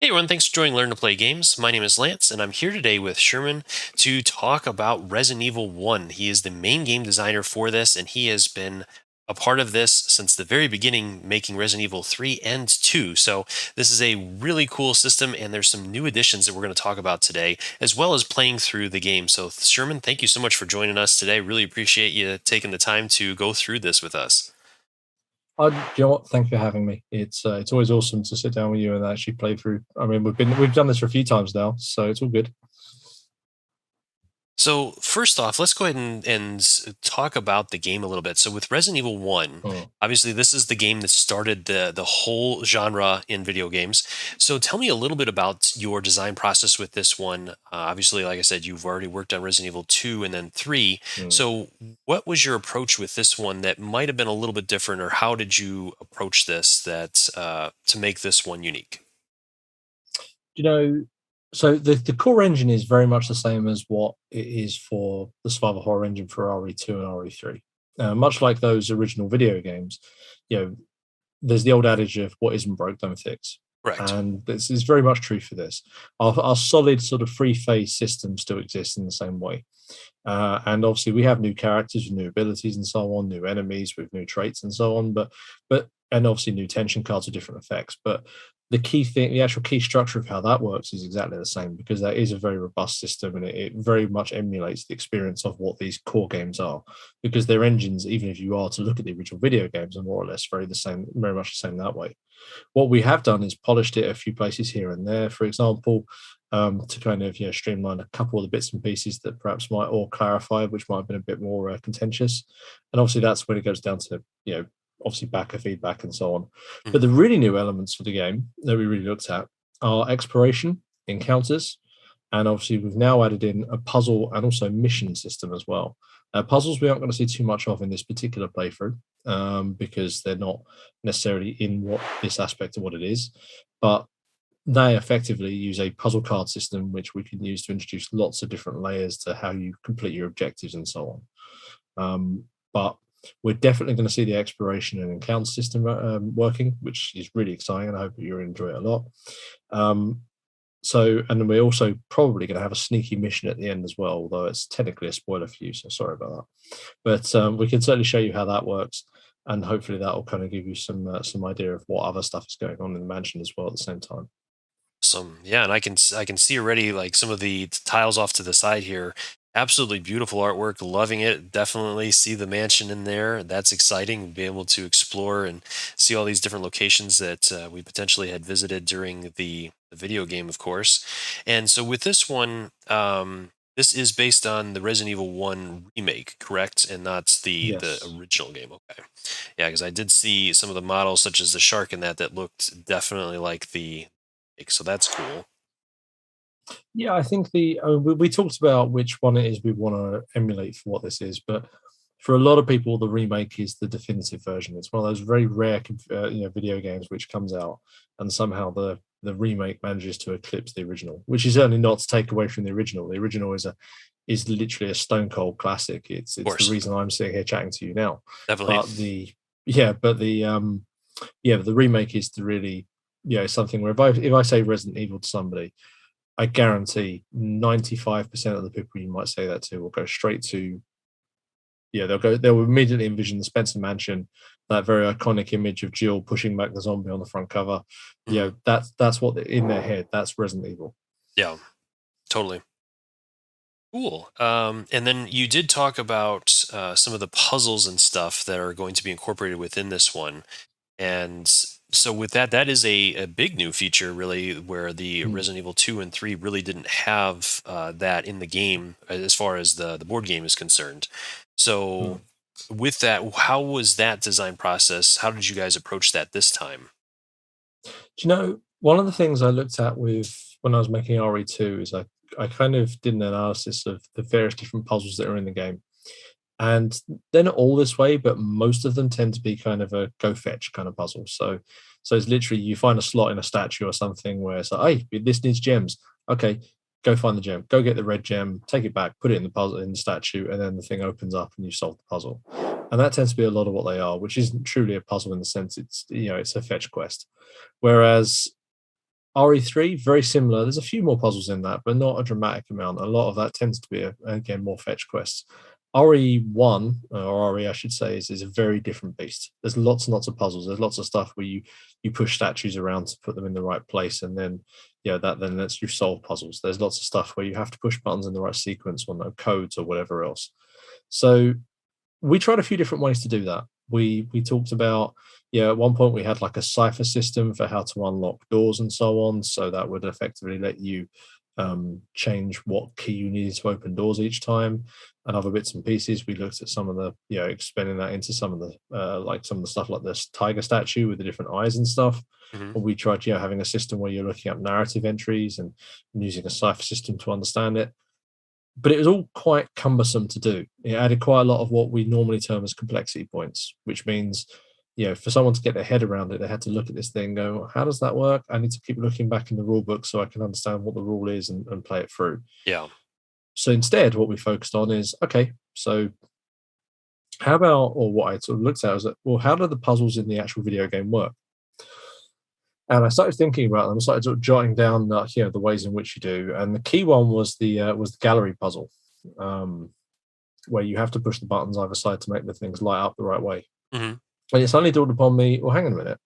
Hey everyone, thanks for joining Learn to Play Games. My name is Lance, and I'm here today with Sherman to talk about Resident Evil 1. He is the main game designer for this, and he has been a part of this since the very beginning, making Resident Evil 3 and 2. So this is a really cool system, and there's some new additions that we're going to talk about today, as well as playing through the game. So Sherman, thank you so much for joining us today. Really appreciate you taking the time to go through this with us. Do you know what? Thank you for having me. It's always awesome to sit down with you and actually play through. I mean, we've done this for a few times now, so it's all good. So first off, let's go ahead and talk about the game a little bit. So with Resident Evil 1, Mm. obviously this is the game that started the whole genre in video games. So tell me a little bit about your design process with this one. Obviously, like I said, you've already worked on Resident Evil 2 and then 3. Mm. So what was your approach with this one that might have been a little bit different, or how did you approach this that to make this one unique? You know, so the core engine is very much the same as what it is for the survival horror engine for RE2 and RE3. Much like those original video games, you know, there's the old adage of what isn't broke, don't fix. Correct. And this is very much true for this. Our solid sort of free phase system still exists in the same way. And obviously, we have new characters with new abilities and so on, new enemies with new traits and so on. But and obviously new tension cards with different effects. But the key thing, the actual key structure of how that works is exactly the same because that is a very robust system and it very much emulates the experience of what these core games are. Because their engines, even if you are to look at the original video games, are more or less very the same, very much the same that way. What we have done is polished it a few places here and there. For example, to kind of streamline a couple of the bits and pieces that perhaps might or clarify, which might have been a bit more contentious. And obviously, that's when it goes down to obviously backer feedback and so on. But the really new elements for the game that we really looked at are exploration, encounters, and obviously we've now added in a puzzle and also mission system as well. Puzzles we aren't going to see too much of in this particular playthrough because they're not necessarily in what this aspect of what it is, but they effectively use a puzzle card system which we can use to introduce lots of different layers to how you complete your objectives and so on. But we're definitely going to see the exploration and encounter system working, which is really exciting, and I hope you enjoy it a lot. And then we're also probably going to have a sneaky mission at the end as well, although it's technically a spoiler for you, so sorry about that. But we can certainly show you how that works, and hopefully that will kind of give you some idea of what other stuff is going on in the mansion as well at the same time. Awesome. Yeah, and I can see already like some of the tiles off to the side here. Absolutely beautiful artwork. Loving it. Definitely see the mansion in there. That's exciting. Be able to explore and see all these different locations that we potentially had visited during the video game, of course. And so with this one, this is based on the Resident Evil 1 remake, correct? And not the Yes. original game. Okay. Yeah, because I did see some of the models, such as the shark in that looked definitely like so that's cool. Yeah, I think we talked about which one it is we want to emulate for what this is, but for a lot of people, the remake is the definitive version. It's one of those very rare, video games which comes out, and somehow the remake manages to eclipse the original, which is certainly not to take away from the original. The original is literally a stone cold classic. Of It's the course, reason I'm sitting here chatting to you now. definitely. But the yeah, but the remake is the really something where if I say Resident Evil to somebody, I guarantee 95% of the people you might say that to will go straight to, they'll immediately envision the Spencer Mansion, that very iconic image of Jill pushing back the zombie on the front cover. Mhm. That's what in their head, that's Resident Evil. Yeah, totally. Cool. And then you did talk about some of the puzzles and stuff that are going to be incorporated within this one. And so with that, that is a big new feature, really, where the Mm, Resident Evil 2 and 3 really didn't have that in the game as far as the board game is concerned. So mm. with that, how was that design process? How did you guys approach that this time? Do you know, one of the things I looked at with when I was making RE2 is I kind of did an analysis of the various different puzzles that are in the game. And they're not all this way, but most of them tend to be kind of a go fetch kind of puzzle. So it's literally you find a slot in a statue or something where it's like, hey, this needs gems. Okay, go find the gem. Go get the red gem, take it back, put it in the puzzle in the statue, and then the thing opens up and you solve the puzzle. And that tends to be a lot of what they are, which isn't truly a puzzle in the sense it's a fetch quest. Whereas RE3, very similar. There's a few more puzzles in that, but not a dramatic amount. A lot of that tends to be, again, more fetch quests. RE1, or RE, I should say, is a very different beast. There's lots and lots of puzzles. There's lots of stuff where you push statues around to put them in the right place, and then that then lets you solve puzzles. There's lots of stuff where you have to push buttons in the right sequence or no codes or whatever else. So we tried a few different ways to do that. We talked about, at one point we had like a cipher system for how to unlock doors and so on. So that would effectively let you change what key you needed to open doors each time, and other bits and pieces. We looked at some of the, expanding that into some of the like some of the stuff like this tiger statue with the different eyes and stuff. Hmm. Or we tried, having a system where you're looking up narrative entries and using a cipher system to understand it. But it was all quite cumbersome to do. It added quite a lot of what we normally term as complexity points, which means, for someone to get their head around it, they had to look at this thing and go, how does that work? I need to keep looking back in the rule book so I can understand what the rule is and play it through. Yeah. So instead, what we focused on is, okay, so how about, or what I sort of looked at was, well, how do the puzzles in the actual video game work? And I started thinking about them. I started sort of jotting down, the ways in which you do. And the key one was the gallery puzzle, where you have to push the buttons either side to make the things light up the right way. Hmm. And it suddenly dawned upon me, well, hang on a minute,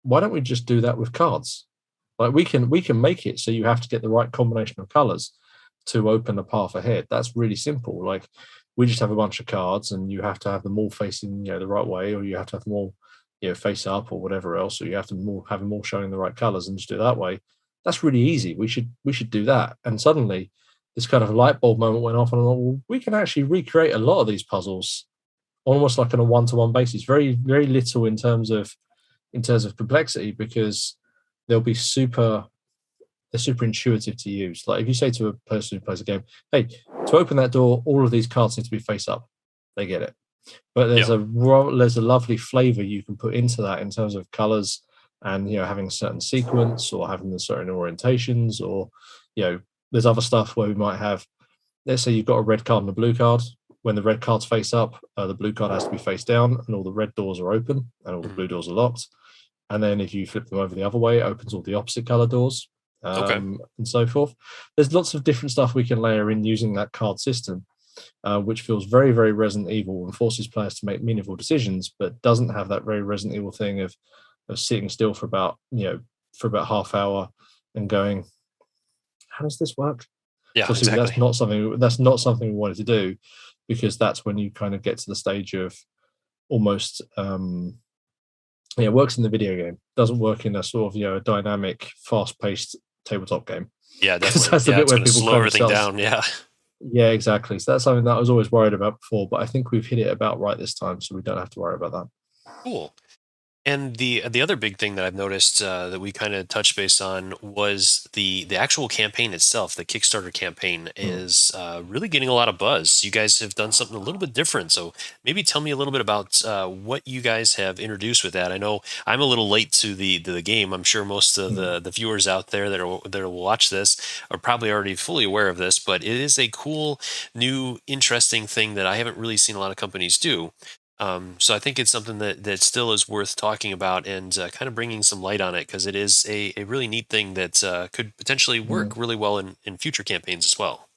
why don't we just do that with cards? Like we can make it so you have to get the right combination of colors to open a path ahead. That's really simple. Like we just have a bunch of cards, and you have to have them all facing the right way, or you have to have them all face up or whatever else, or you have to have them all showing the right colors and just do it that way. That's really easy. We should do that. And suddenly this kind of light bulb moment went off, and I'm like, well, we can actually recreate a lot of these puzzles almost like on a one-to-one basis. Very, very little in terms of complexity, because they'll be they're super intuitive to use. Like if you say to a person who plays a game, hey, to open that door, all of these cards need to be face up, they get it. But there's a lovely flavor you can put into that in terms of colors, and having a certain sequence or having the certain orientations, or there's other stuff where we might have, let's say you've got a red card and a blue card. When the red card's face up, the blue card has to be face down, and all the red doors are open and all the blue doors are locked. And then if you flip them over the other way, it opens all the opposite color doors, Okay. and so forth. There's lots of different stuff we can layer in using that card system, which feels very, very Resident Evil and forces players to make meaningful decisions, but doesn't have that very Resident Evil thing of sitting still for about half hour and going, how does this work? Yeah, So exactly. that's not something we wanted to do, because that's when you kind of get to the stage of almost it works in the video game, doesn't work in a sort of a dynamic, fast-paced tabletop game. Yeah, Because definitely. that's the Yeah, bit it's where going to people slow kind of everything start. down. Yeah. Yeah, exactly. So that's something that I was always worried about before, but I think we've hit it about right this time, so we don't have to worry about that. Cool. And the other big thing that I've noticed that we kind of touched base on was the actual campaign itself. The Kickstarter campaign Mm. is really getting a lot of buzz. You guys have done something a little bit different, so maybe tell me a little bit about what you guys have introduced with that. I know I'm a little late to the game. I'm sure most of Mm. the viewers out there that will watch this are probably already fully aware of this, but it is a cool, new, interesting thing that I haven't really seen a lot of companies do. So I think it's something that still is worth talking about and kind of bringing some light on it, because it is a really neat thing that could potentially Mm. work really well in future campaigns as well.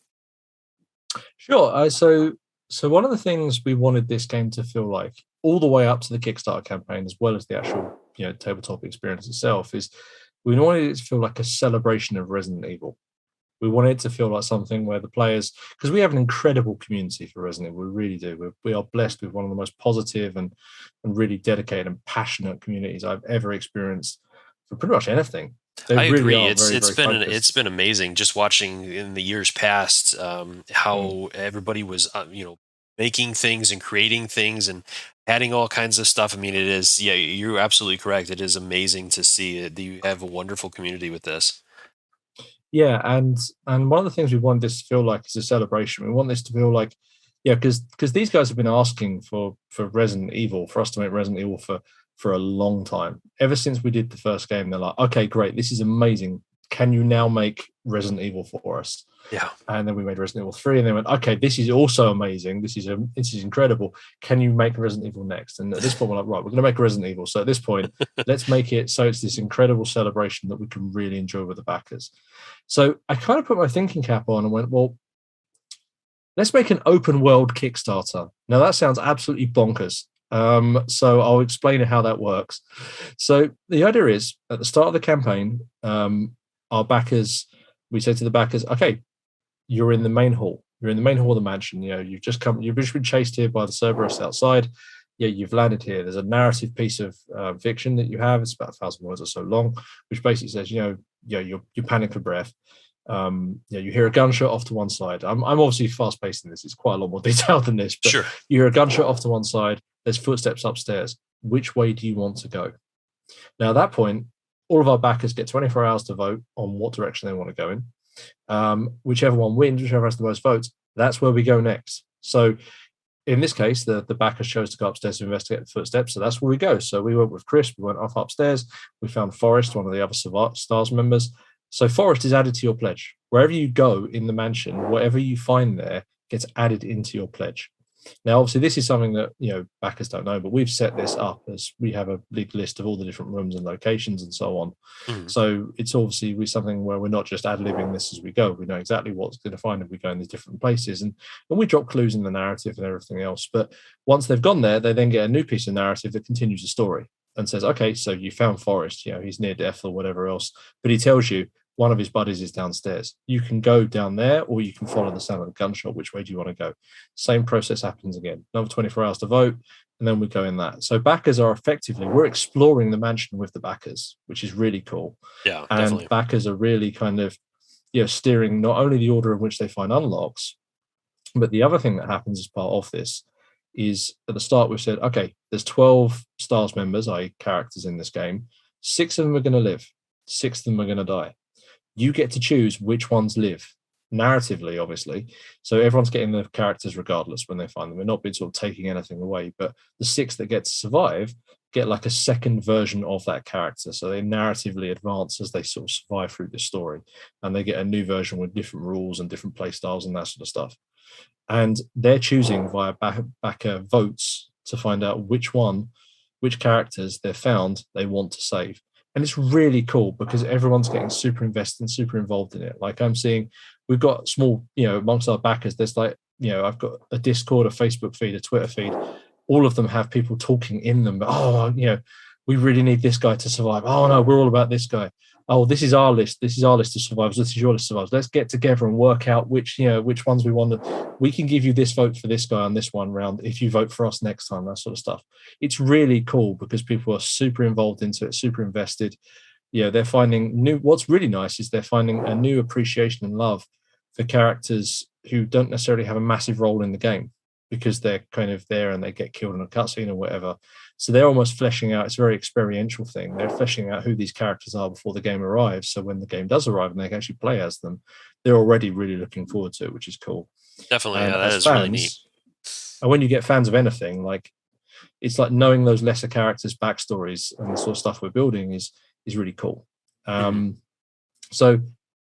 Sure. So one of the things we wanted this game to feel like, all the way up to the Kickstarter campaign, as well as the actual tabletop experience itself, is we wanted it to feel like a celebration of Resident Evil. We wanted it to feel like something where the players, because we have an incredible community for Resident Evil, we really do. We are blessed with one of the most positive and really dedicated and passionate communities I've ever experienced for pretty much anything. They I really agree. are It's very, it's very been focused. it's been amazing just watching in the years past Mm. how everybody was making things and creating things and adding all kinds of stuff. I mean, it is, yeah, you're absolutely correct. It is amazing to see that you have a wonderful community with this. Yeah, and one of the things we want this to feel like is a celebration. We want this to feel like, because these guys have been asking for Resident Evil, for us to make Resident Evil for a long time. Ever since we did the first game, they're like, okay, great, this is amazing. can you now make Resident Evil for us? Yeah. And then we made Resident Evil 3, and they went, okay, this is also amazing. This is incredible. Can you make Resident Evil next? And at this point, we're like, right, we're going to make Resident Evil. So at this point, let's make it so it's this incredible celebration that we can really enjoy with the backers. So I kind of put my thinking cap on and went, well, let's make an open world Kickstarter. Now that sounds absolutely bonkers. So I'll explain how that works. So the idea is at the start of the campaign, our backers, we say to the backers, okay, you're in the main hall. You're in the main hall of the mansion. You've just been chased here by the Cerberus outside. Yeah, you've landed here. There's a narrative piece of fiction that you have. It's about 1,000 words or so long, which basically says, you're panic for breath. You hear a gunshot off to one side. I'm obviously fast paced in this. It's quite a lot more detailed than this, but Sure. you hear a gunshot off to one side. There's footsteps upstairs. Which way do you want to go? Now, at that point, all of our backers get 24 hours to vote on what direction they want to go in. Whichever one wins, whichever has the most votes, that's where we go next. So in this case, the backers chose to go upstairs to investigate the footsteps. So that's where we go. So we went with Chris. We went off upstairs. We found Forrest, one of the other Stars members. So Forrest is added to your pledge. Wherever you go in the mansion, whatever you find there gets added into your pledge. Now, obviously, this is something that backers don't know, but we've set this up as we have a big list of all the different rooms and locations and so on. Mhm. So it's obviously something where we're not just ad-libbing this as we go. We know exactly what's going to find if we go in these different places, and we drop clues in the narrative and everything else. But once they've gone there, they then get a new piece of narrative that continues the story and says, okay, so you found Forrest, he's near death or whatever else, but he tells you one of his buddies is downstairs. You can go down there, or you can follow the sound of the gunshot. Which way do you want to go? Same process happens again. Another 24 hours to vote, and then we go in that. So backers are we're exploring the mansion with the backers, which is really cool. Yeah, And definitely. backers are really kind of steering not only the order in which they find unlocks, but the other thing that happens as part of this is at the start we've said, okay, there's 12 stars members, i.e. characters in this game. 6 of them are going to live. 6 of them are going to die. You get to choose which ones live narratively, obviously. So everyone's getting the characters regardless when they find them. We're not been sort of taking anything away, but the 6 that get to survive get like a second version of that character. So they narratively advance as they sort of survive through the story, and they get a new version with different rules and different play styles and that sort of stuff. And they're choosing via backer votes to find out which characters they've found they want to save. And it's really cool because everyone's getting super invested and super involved in it. Like I'm seeing, we've got small, amongst our backers, there's like, I've got a Discord, a Facebook feed, a Twitter feed. All of them have people talking in them. But, we really need this guy to survive. Oh, no, we're all about this guy. Oh, this is our list. This is our list of survivors. This is your list of survivors. Let's get together and work out which ones we want to. We can give you this vote for this guy on this one round if you vote for us next time, that sort of stuff. It's really cool because people are super involved into it, super invested. They're finding what's really nice is they're finding a new appreciation and love for characters who don't necessarily have a massive role in the game because they're kind of there and they get killed in a cutscene or whatever. So they're almost fleshing out, it's a very experiential thing. They're fleshing out who these characters are before the game arrives. So when the game does arrive and they can actually play as them, they're already really looking forward to it, which is cool. Definitely. And Yeah, that as is really neat. fans, and when you get fans of anything, like it's like knowing those lesser characters' backstories and the sort of stuff we're building is really cool. Mhm. So,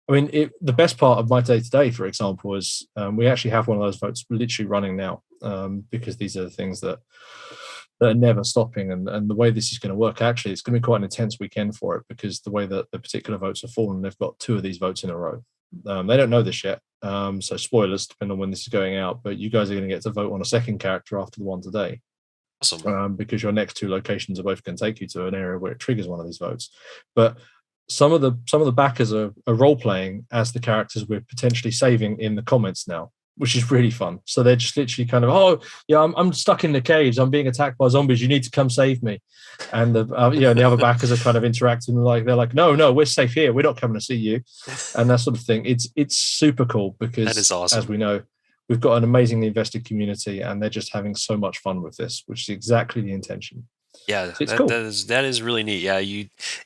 I mean, the best part of my day to day, for example, is we actually have one of those votes literally running now because these are the things that are never stopping. And the way this is going to work, actually, it's going to be quite an intense weekend for it because the way that the particular votes are fallen, they've got 2 of these votes in a row. They don't know this yet. So spoilers, depending on when this is going out, but you guys are going to get to vote on a second character after the one today. Awesome. Because your next 2 locations are both going to take you to an area where it triggers one of these votes. But some of the backers are role playing as the characters we're potentially saving in the comments now, which is really fun. So they're just literally kind of, oh yeah, I'm stuck in the caves. I'm being attacked by zombies. You need to come save me. And the and the other backers are kind of interacting like they're like, no, we're safe here. We're not coming to see you, and that sort of thing. It's super cool That is because as awesome. we know, we've got an amazingly invested community, and they're just having so much fun with this, which is exactly the intention. Yeah, So it's that cool. that is really neat. Yeah,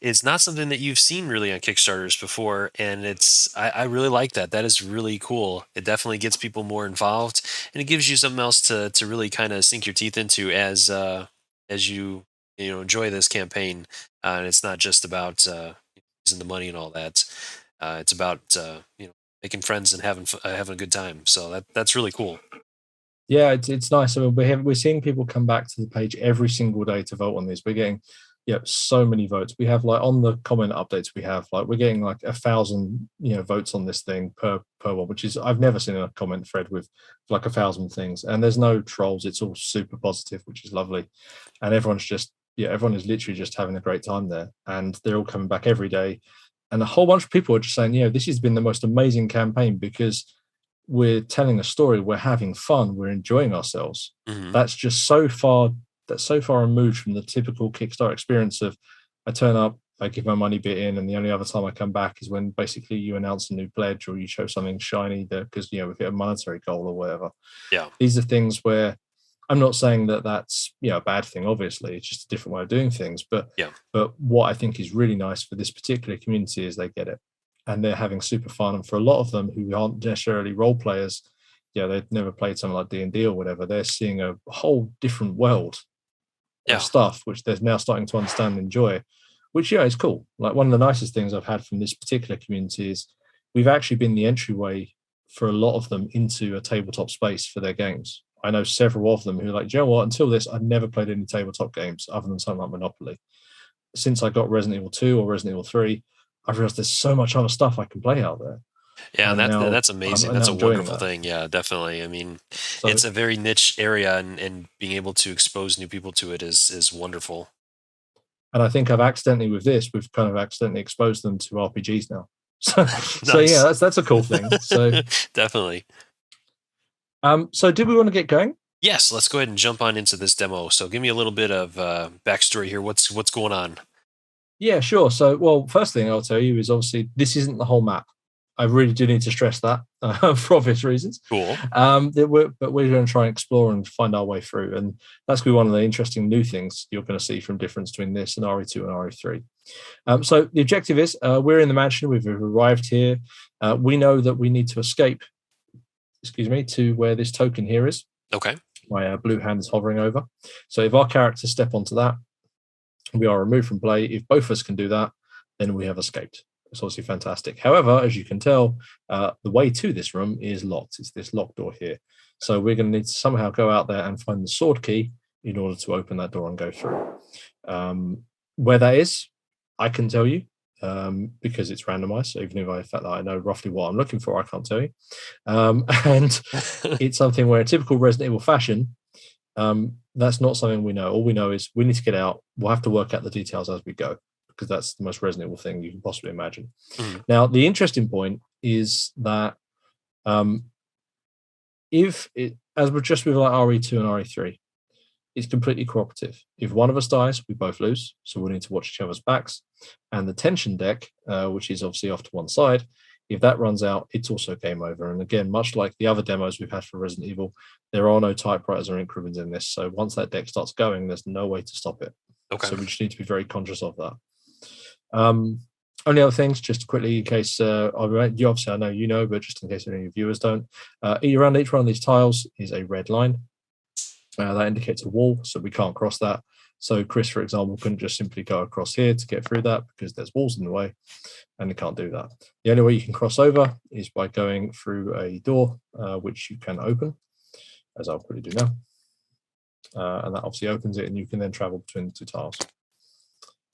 it's not something that you've seen really on Kickstarters before, and I really like that. That is really cool. It definitely gets people more involved, and it gives you something else to really kind of sink your teeth into as you enjoy this campaign. And it's not just about using the money and all that. It's about making friends and having a good time. So that's really cool. Yeah, it's nice. I mean, we're seeing people come back to the page every single day to vote on this. We're getting, yeah, so many votes. We have like on the comment updates, we have like we're getting like 1,000, votes on this thing per one, which is I've never seen a comment thread with like 1,000 things. And there's no trolls. It's all super positive, which is lovely. And everyone's just everyone is literally just having a great time there, and they're all coming back every day. And a whole bunch of people are just saying, this has been the most amazing campaign because we're telling a story, we're having fun, we're enjoying ourselves. Hmm. That's just so far removed from the typical Kickstarter experience of I turn up, I give my money bit in, and the only other time I come back is when basically you announce a new pledge or you show something shiny that because we've hit a monetary goal or whatever. Yeah. These are things where I'm not saying that that's a bad thing. Obviously, it's just a different way of doing things. But Yeah. what I think is really nice for this particular community is they get it, and they're having super fun. And for a lot of them who aren't necessarily role players, they've never played something like D&D or whatever. They're seeing a whole different world of Yeah. stuff which they're now starting to understand and enjoy, which is cool. Like one of the nicest things I've had from this particular community is we've actually been the entryway for a lot of them into a tabletop space for their games. I know several of them who are like, what? Until this, I'd never played any tabletop games other than something like Monopoly. Since I got Resident Evil 2 or Resident Evil 3, I've realized there's so much other stuff I can play out there. Yeah, and And that's now that's amazing. I'm That's now a enjoying wonderful that. thing. Yeah, definitely. I mean, So it's a very niche area, and being able to expose new people to it is wonderful. and I think we've kind of accidentally exposed them to RPGs now. So yeah, Nice. that's a cool thing. So Definitely. so do we want to get going? Yes, let's go ahead and jump on into this demo. So give me a little bit of backstory here. What's going on? Yeah, sure. So, well, first thing I'll tell you is obviously this isn't the whole map. I really do need to stress that for obvious reasons. Cool. But we're going to try and explore and find our way through, and that's going to be one of the interesting new things you're going to see from difference between this and RE2 and RE3. So the objective is we're in the mansion. We've arrived here. We know that we need to escape. Excuse me, to where this token here is. Okay. My blue hand is hovering over. So if our characters step onto that, we are removed from play. If both of us can do that, then we have escaped. It's obviously fantastic. However, as you can tell, the way to this room is locked. It's this locked door here. So we're going to need to somehow go out there and find the sword key in order to open that door and go through. Where that is, I can tell you because it's randomized. So even if I fact that I know roughly what I'm looking for, I can't tell you. And it's something where, in typical Resident Evil fashion, that's not something we know. All we know is we need to get out. We'll have to work out the details as we go because that's the most Resident Evil thing you can possibly imagine. Mhm. Now, the interesting point is that if it, as we're just with like RE2 and RE3, it's completely cooperative. If one of us dies, we both lose. So we need to watch each other's backs. And the tension deck, which is obviously off to one side, if that runs out, it's also game over. And again, much like the other demos we've had for Resident Evil, there are no typewriters or ink ribbons in this. So once that deck starts going, there's no way to stop it. Okay. So we just need to be very conscious of that. Only other things, just quickly, in case you obviously I know you know, but just in case any of your viewers don't, around each one of these tiles is a red line. That indicates a wall, so we can't cross that. So Chris, for example, couldn't just simply go across here to get through that because there's walls in the way, and he can't do that. The only way you can cross over is by going through a door, which you can open, as I'll probably do now. And that obviously opens it, and you can then travel between the two tiles.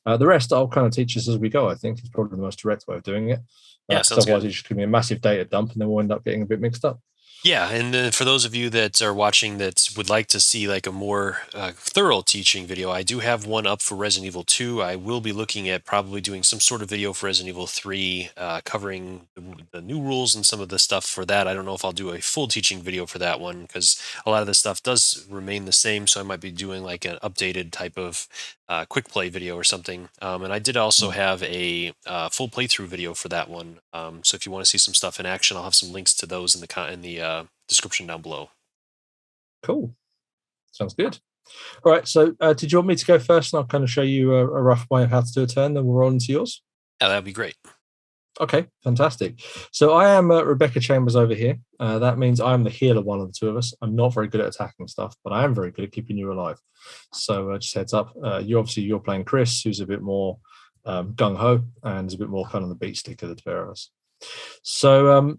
The rest I'll kind of teach us as we go, I think, is probably the most direct way of doing it. Yeah, sounds Otherwise, good. it's just going to be a massive data dump, and then we'll end up getting a bit mixed up. Yeah, and for those of you that are watching that would like to see like a more thorough teaching video, I do have one up for Resident Evil 2. I will be looking at probably doing some sort of video for Resident Evil 3, covering the new rules and some of the stuff for that. I don't know if I'll do a full teaching video for that one because a lot of the stuff does remain the same. So I might be doing like an updated type of quick play video or something. And I did also have a full playthrough video for that one. So if you want to see some stuff in action, I'll have some links to those in the description down below. Cool. Sounds good. All right. So did you want me to go first and I'll kind of show you a rough way of how to do a turn, then we'll roll into yours? Yeah, that'd be great. Okay, fantastic. So I am Rebecca Chambers over here. That means I'm the healer, one of the two of us. I'm not very good at attacking stuff, but I am very good at keeping you alive. So just heads up, you're playing Chris, who's a bit more gung-ho and is a bit more kind of the beat stick of the pair of us. So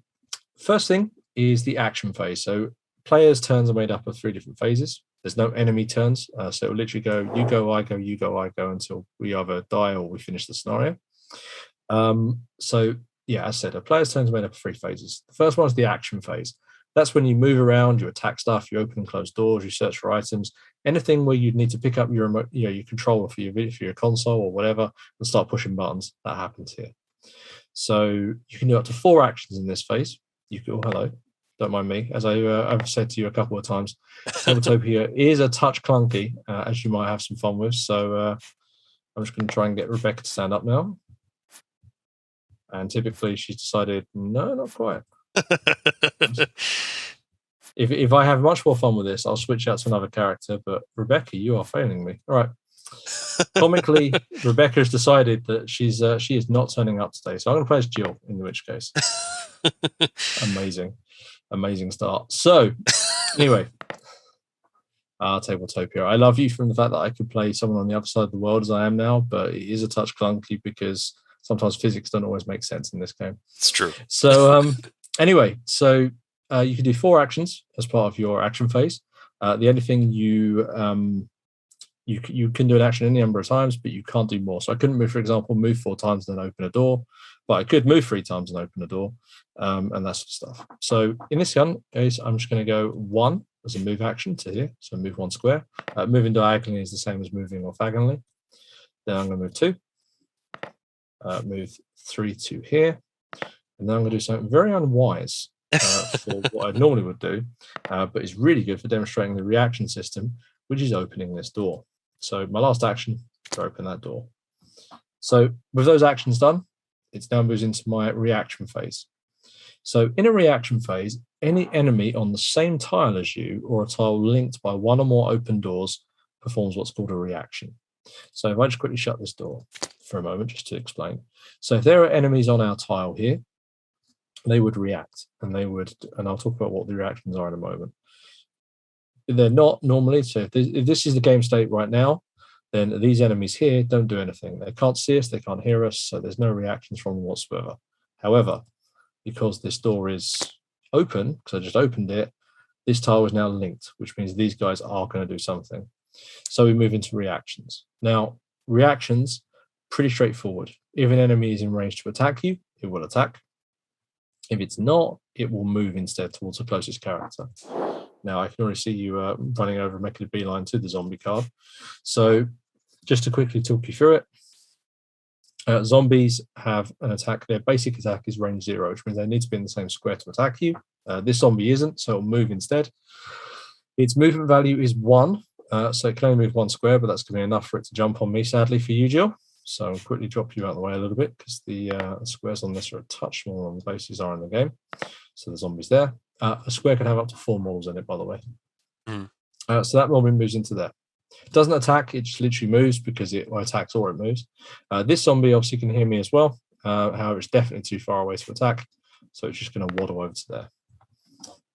first thing is the action phase. So players' turns are made up of 3 different phases. There's no enemy turns, so it'll literally go, you go, I go, you go, I go, until we either die or we finish the scenario. So yeah, as I said, a player's turn is made up of 3 phases. The first one is the action phase. That's when you move around, you attack stuff, you open and close doors, you search for items, anything where you'd need to pick up your remote, your controller for your console or whatever, and start pushing buttons. That happens here. So you can do up to 4 actions in this phase. You can, oh, hello, don't mind me. As I've said to you a couple of times, Tabletopia is a touch clunky, as you might have some fun with. So I'm just going to try and get Rebecca to stand up now. And typically she's decided, no, not quite. If I have much more fun with this, I'll switch out to another character. But Rebecca, you are failing me. All right. Comically, Rebecca has decided that she is not turning up today. So I'm going to play as Jill, in which case. Amazing start. So anyway, Tabletopia. I love you from the fact that I could play someone on the other side of the world as I am now, but it is a touch clunky because sometimes physics don't always make sense in this game. It's true. So anyway, so you can do 4 actions as part of your action phase. The only thing you can do an action any number of times, but you can't do more. So I couldn't move, for example, move 4 times and then open a door, but I could move 3 times and open a door, and that sort of stuff. So in this case, I'm just going to go 1 as a move action to here. So move 1 square. Moving diagonally is the same as moving orthogonally. Then I'm going to move 2. Move 3 to here. And then I'm going to do something very unwise for what I normally would do, but it's really good for demonstrating the reaction system, which is opening this door. So my last action to open that door. So with those actions done, it now moves into my reaction phase. So in a reaction phase, any enemy on the same tile as you or a tile linked by 1 or more open doors performs what's called a reaction. So if I just quickly shut this door for a moment, just to explain. So if there are enemies on our tile here, they would react, and I'll talk about what the reactions are in a moment. They're not normally, so if this is the game state right now, then these enemies here don't do anything. They can't see us, they can't hear us, so there's no reactions from them whatsoever. However, because this door is open, because I just opened it, this tile is now linked, which means these guys are going to do something. So we move into reactions. Now, reactions, pretty straightforward. If an enemy is in range to attack you, it will attack. If it's not, it will move instead towards the closest character. Now, I can already see you running over and making a beeline to the zombie card. So just to quickly talk you through it, zombies have an attack. Their basic attack is range 0, which means they need to be in the same square to attack you. This zombie isn't, so it'll move instead. Its movement value is 1, so it can only move 1 square, but that's going to be enough for it to jump on me, sadly, for you, Jill. So I'll quickly drop you out of the way a little bit because the squares on this are a touch smaller than the bases are in the game. So the zombie's there. A square can have up to 4 models in it, by the way. So that zombie moves into there. It doesn't attack, it just literally moves because it attacks or it moves. This zombie obviously can hear me as well. However, it's definitely too far away to attack. So it's just going to waddle over to there.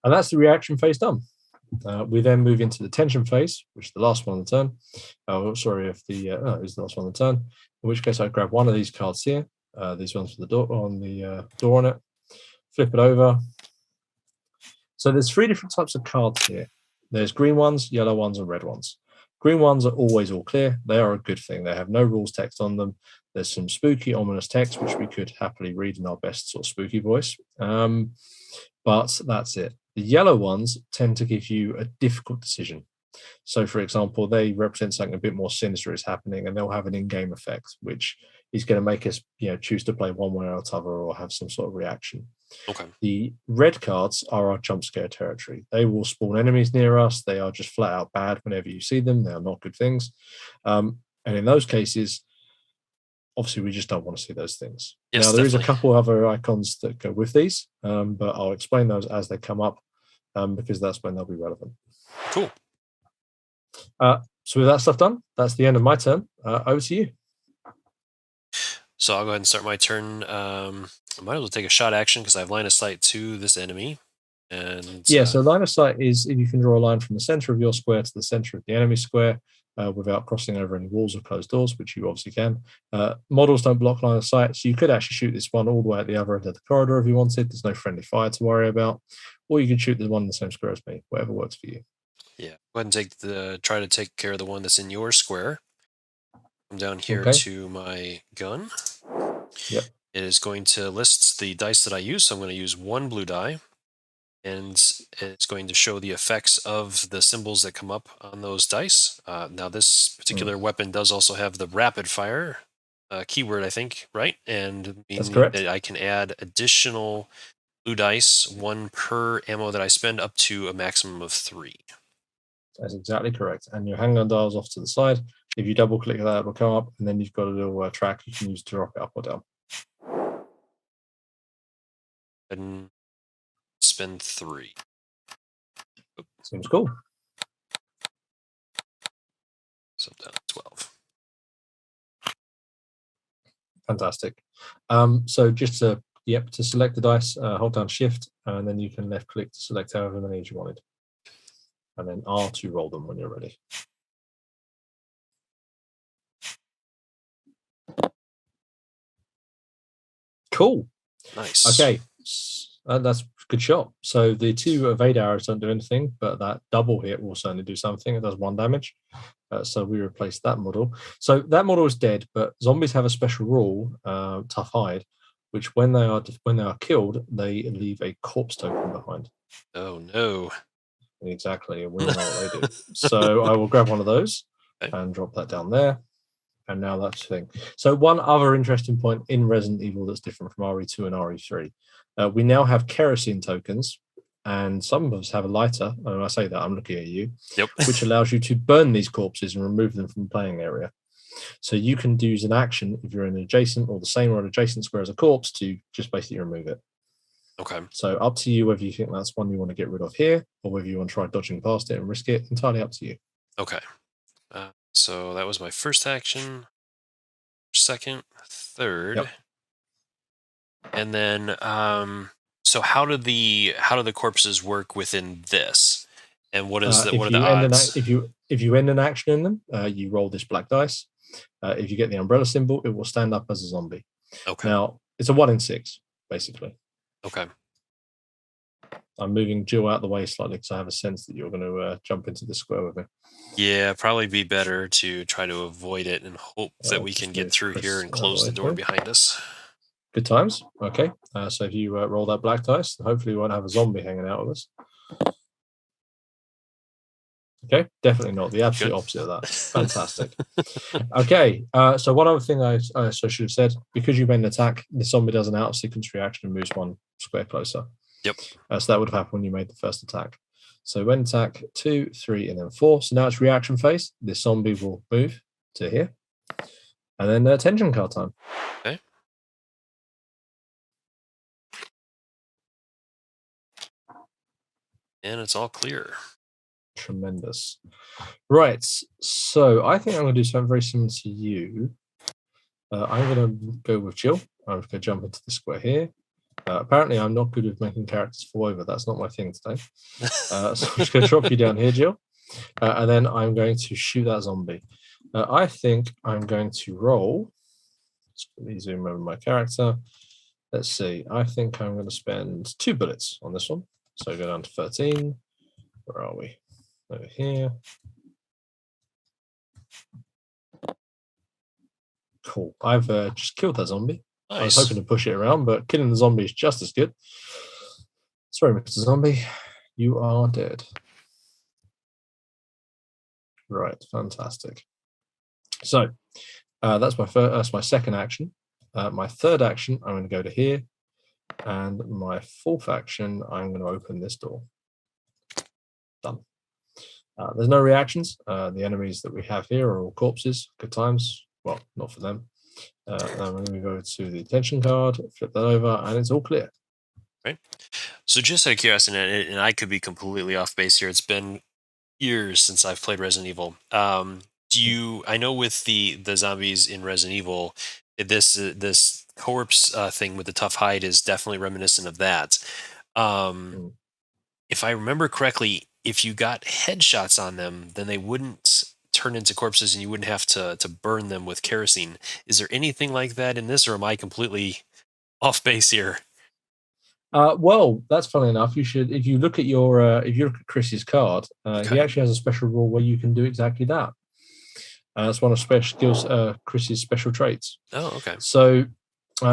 And that's the reaction phase done. We then move into the tension phase, which is the last one on the turn. It's the last one on the turn. In which case, I grab one of these cards here. These ones for the door on it. Flip it over. So there's 3 different types of cards here. There's green ones, yellow ones, and red ones. Green ones are always all clear. They are a good thing. They have no rules text on them. There's some spooky, ominous text, which we could happily read in our best sort of spooky voice. But that's it. The yellow ones tend to give you a difficult decision. So, for example, they represent something a bit more sinister is happening, and they'll have an in-game effect, which is going to make us, choose to play one way or another or have some sort of reaction. Okay. The red cards are our jump scare territory. They will spawn enemies near us. They are just flat out bad whenever you see them. They are not good things. And in those cases, obviously, we just don't want to see those things. Yes, now, there is a definitely. couple other icons that go with these, but I'll explain those as they come up because that's when they'll be relevant. Cool. So with that stuff done, that's the end of my turn. Over to you. So I'll go ahead and start my turn. I might as well take a shot action because I have line of sight to this enemy. And so line of sight is if you can draw a line from the center of your square to the center of the enemy square, without crossing over any walls or closed doors, which you obviously can. Models don't block line of sight, so you could actually shoot this one all the way at the other end of the corridor if you wanted. There's no friendly fire to worry about. Or you can shoot the one in the same square as me, whatever works for you. Yeah. Go ahead and try to take care of the one that's in your square. Come down here Okay. to my gun. Yep. It is going to list the dice that I use. So I'm going to use one blue die, and it's going to show the effects of the symbols that come up on those dice. Now, this Mm, particular weapon does also have the rapid fire keyword, I think, right? And that's meaning correct. that I can add additional blue dice, one per ammo that I spend, up to a maximum of 3. That's exactly correct. And your handgun dial's off to the side. If you double click that, it'll come up, and then you've got a little track you can use to drop it up or down. And spend 3. Seems cool. So I'm down to 12. Fantastic. So just to select the dice, hold down Shift, and then you can left click to select however many you wanted, and then R to roll them when you're ready. Cool. Nice. Okay, that's a good shot. So the 2 evade arrows don't do anything, but that double hit will certainly do something. It does 1 damage. So we replaced that model. So that model is dead, but zombies have a special rule, tough hide, which when they are killed, they leave a corpse token behind. Oh no. Exactly, and we all know what they do. So I will grab one of those Okay. and drop that down there. And now that's the thing. So one other interesting point in Resident Evil that's different from RE2 and RE3, we now have kerosene tokens, and some of us have a lighter. And when I say that, I'm looking at you, Yep. which allows you to burn these corpses and remove them from the playing area. So you can use an action if you're in an adjacent or the same or an adjacent square as a corpse to just basically remove it. Okay. So up to you whether you think that's one you want to get rid of here or whether you want to try dodging past it and risk it. Entirely up to you. Okay. So that was my first action, second, third, Yep. and then so how do the corpses work within this? And what are the odds? If you end an action in them, you roll this black dice. If you get the umbrella symbol, it will stand up as a zombie. Okay. Now it's a 1 in 6, basically. Okay. I'm moving Jill out the way slightly because I have a sense that you're going to jump into the square with me. Yeah, probably be better to try to avoid it and hope that we can get through here and close the door behind us. Good times. Okay. So if you roll that black dice, hopefully you won't have a zombie hanging out with us. Okay, definitely not. The absolute opposite of that. Fantastic. Okay, so one other thing I should have said, because you made an attack, the zombie does an out of sequence reaction and moves 1 square closer. Yep. So that would have happened when you made the first attack. So when attack 2, 3, and then 4. So now it's reaction phase. This zombie will move to here. And then attention card time. Okay. And it's all clear. Tremendous. Right. So I think I'm going to do something very similar to you. I'm going to go with Jill. I'm going to jump into the square here. Apparently, I'm not good at making characters fall over. That's not my thing today. So I'm just going to drop you down here, Jill. And then I'm going to shoot that zombie. I think I'm going to roll. Let me zoom over my character. Let's see. I think I'm going to spend 2 bullets on this one. So go down to 13. Where are we? Over here. Cool. I've just killed that zombie. Nice. I was hoping to push it around, but killing the zombie is just as good. Sorry, Mr. Zombie. You are dead. Right. Fantastic. So that's my second action. My third action, I'm going to go to here. And my fourth action, I'm going to open this door. Done. There's no reactions. The enemies that we have here are all corpses. Good times. Well, not for them. I'm going to go to the attention card, flip that over, and it's all clear. Right. So just out of curiosity, and I could be completely off base here. It's been years since I've played Resident Evil. I know with the zombies in Resident Evil, this corpse thing with the tough hide is definitely reminiscent of that. If I remember correctly, if you got headshots on them, then they wouldn't turn into corpses and you wouldn't have to burn them with kerosene. Is there anything like that in this, or am I completely off base here? Well, that's funny enough. You should, if you look at if you look at Chris's card, he Okay. actually has a special rule where you can do exactly that. It's one of Chris's special traits. Oh, okay. So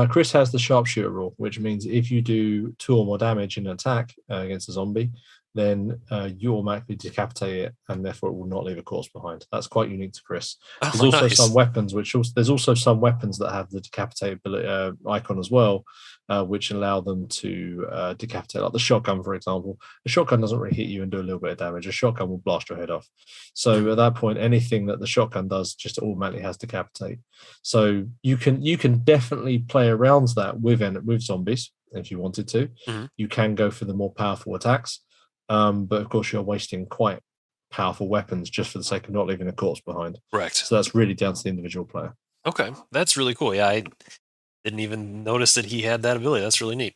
Chris has the sharpshooter rule, which means if you do 2 or more damage in an attack against a zombie, then you automatically decapitate it, and therefore it will not leave a corpse behind. That's quite unique to Chris. There's Oh, also some nice. weapons, there's also some weapons that have the decapitate icon as well, which allow them to decapitate, like the shotgun, for example. The shotgun doesn't really hit you and do a little bit of damage. A shotgun will blast your head off. So Mhm. at that point, anything that the shotgun does just automatically has decapitate. So you can definitely play around that with zombies if you wanted to. Mhm. You can go for the more powerful attacks, but of course you're wasting quite powerful weapons just for the sake of not leaving a corpse behind. Correct. So that's really down to the individual player. Okay, that's really cool. Yeah, I didn't even notice that he had that ability. That's really neat.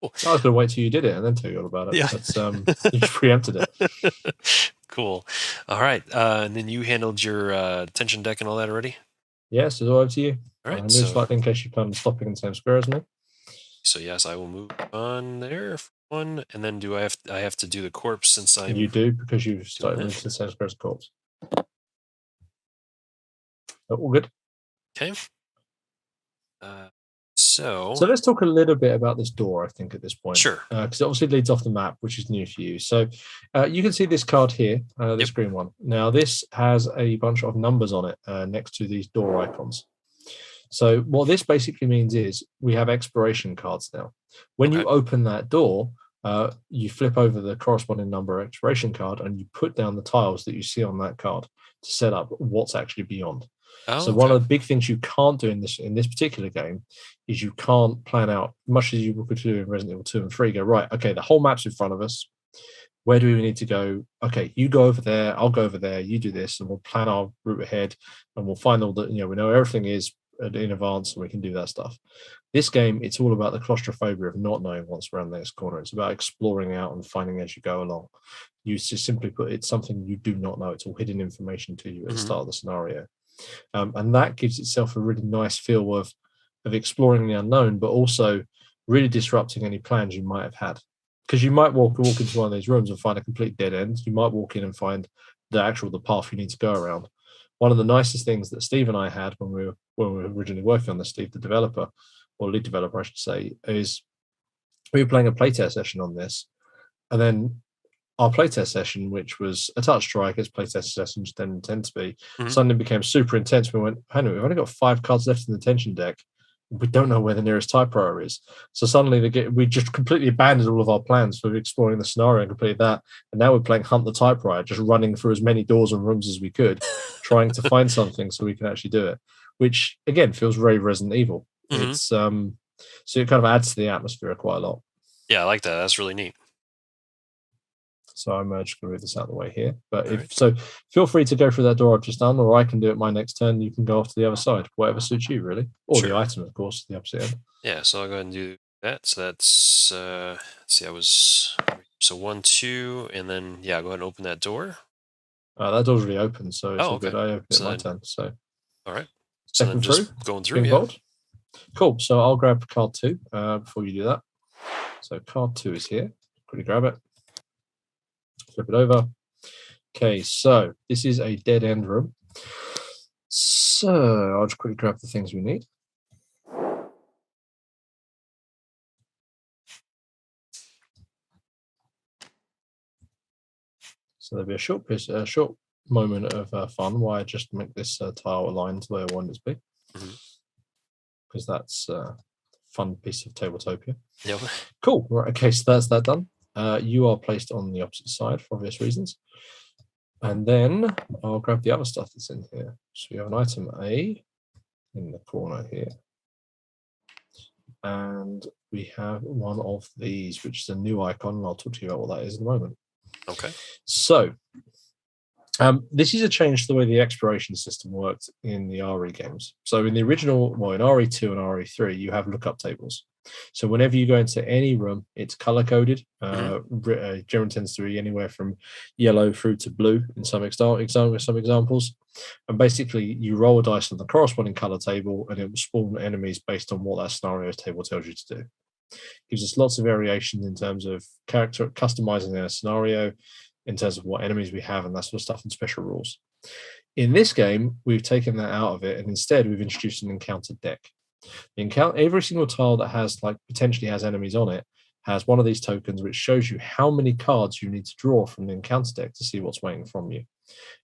Cool. I was going to wait till you did it and then tell you all about it, Yeah. but you just preempted it. Cool. All right. And then you handled your tension deck and all that already? Yes, it's all over to you. All right. Move slightly in case you plan on stopping in the same square as me. So yes, I will move on there for one. And then I have to do the corpse since You I'm do, because you've doing started moving to that. the same square as corpse. All good. Okay. Uh, So so let's talk a little bit about this door, I think, at this point, sure. because it obviously leads off the map, which is new for you. So you can see this card here, Yep. this green one. Now, this has a bunch of numbers on it next to these door icons. So what this basically means is we have exploration cards now. When Okay. you open that door, you flip over the corresponding number exploration card and you put down the tiles that you see on that card to set up what's actually beyond. Oh, So one okay. of the big things you can't do in this particular game is you can't plan out, much as you could do in Resident Evil 2 and 3, go, right, okay, the whole map's in front of us. Where do we need to go? Okay, you go over there, I'll go over there, you do this, and we'll plan our route ahead, and we'll find all the, we know everything is in advance, and we can do that stuff. This game, it's all about the claustrophobia of not knowing what's around the next corner. It's about exploring out and finding as you go along. You just simply put, it's something you do not know. It's all hidden information to you at the Hmm. start of the scenario. And that gives itself a really nice feel of exploring the unknown, but also really disrupting any plans you might have had. Because you might walk into one of these rooms and find a complete dead end. You might walk in and find the path you need to go around. One of the nicest things that Steve and I had when we were originally working on this, Steve, the developer, or lead developer, I should say, is we were playing a playtest session on this, and then our playtest session, which was a touch strike, as playtest sessions then tend to be, Hmm. suddenly became super intense. We went, hang on, we've only got 5 cards left in the tension deck. We don't know where the nearest typewriter is. So suddenly we just completely abandoned all of our plans for exploring the scenario and completed that. And now we're playing Hunt the Typewriter, just running through as many doors and rooms as we could, trying to find something so we can actually do it, which again feels very Resident Evil. Hmm. It's so it kind of adds to the atmosphere quite a lot. Yeah, I like that. That's really neat. So I'm just going to move this out of the way here. But All right. feel free to go through that door I've just done, or I can do it my next turn. You can go off to the other side, whatever suits you, really. Or the Sure. item, of course, the opposite end. Yeah, so I'll go ahead and do that. So that's let's see, I was so 1, 2, and then yeah, go ahead and open that door. That door's really open, so it's Oh, all okay. good. I opened it So my then, turn. So all right. So then stepping through, just going through, being yeah. bold. Cool. So I'll grab card 2 before you do that. So card 2 is here. Quickly grab it. Flip it over. Okay, so this is a dead end room. So I'll just quickly grab the things we need. So there'll be a short moment of fun while I just make this tile align to where I want it to be, because that's a fun piece of Tabletopia. Yep. Cool. Right. Okay. So that's that done. You are placed on the opposite side for obvious reasons. And then I'll grab the other stuff that's in here. So we have an item A in the corner here. And we have one of these, which is a new icon, and I'll talk to you about what that is in a moment. Okay. So this is a change to the way the exploration system worked in the RE games. So in the original, well, in RE2 and RE3, you have lookup tables. So whenever you go into any room, it's color coded. Hmm. Generally tends to be anywhere from yellow through to blue in some examples. And basically, you roll a dice on the corresponding color table, and it will spawn enemies based on what that scenario table tells you to do. Gives us lots of variations in terms of character customizing their scenario, in terms of what enemies we have and that sort of stuff, and special rules. In this game, we've taken that out of it, and instead we've introduced an encounter deck. Every single tile that has potentially has enemies on it has one of these tokens which shows you how many cards you need to draw from the encounter deck to see what's waiting from you.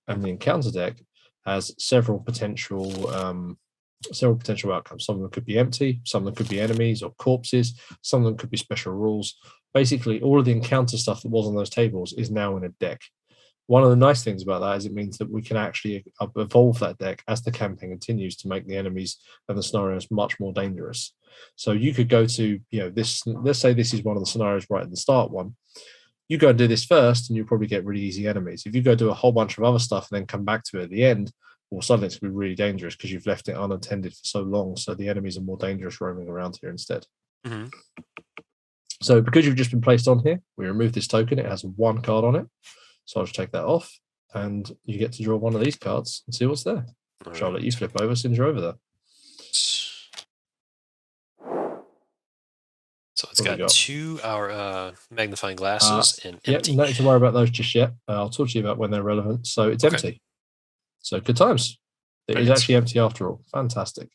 And the encounter deck has several potential outcomes. Some of them could be empty, some of them could be enemies or corpses, some of them could be special rules. Basically, all of the encounter stuff that was on those tables is now in a deck. One of the nice things about that is it means that we can actually evolve that deck as the campaign continues to make the enemies and the scenarios much more dangerous. So you could go to, this, let's say this is one of the scenarios right at the start one. You go and do this first and you'll probably get really easy enemies. If you go do a whole bunch of other stuff and then come back to it at the end, well, suddenly it's going to be really dangerous because you've left it unattended for so long. So the enemies are more dangerous roaming around here instead. Hmm. So because you've just been placed on here, we remove this token. It has one card on it. So I'll just take that off, and you get to draw one of these cards and see what's there. I'll let you flip over since you're over there. So it's got 2 magnifying glasses and empty. Yeah, no need to worry about those just yet. I'll talk to you about when they're relevant. So it's empty. So good times. It is actually empty after all. Fantastic.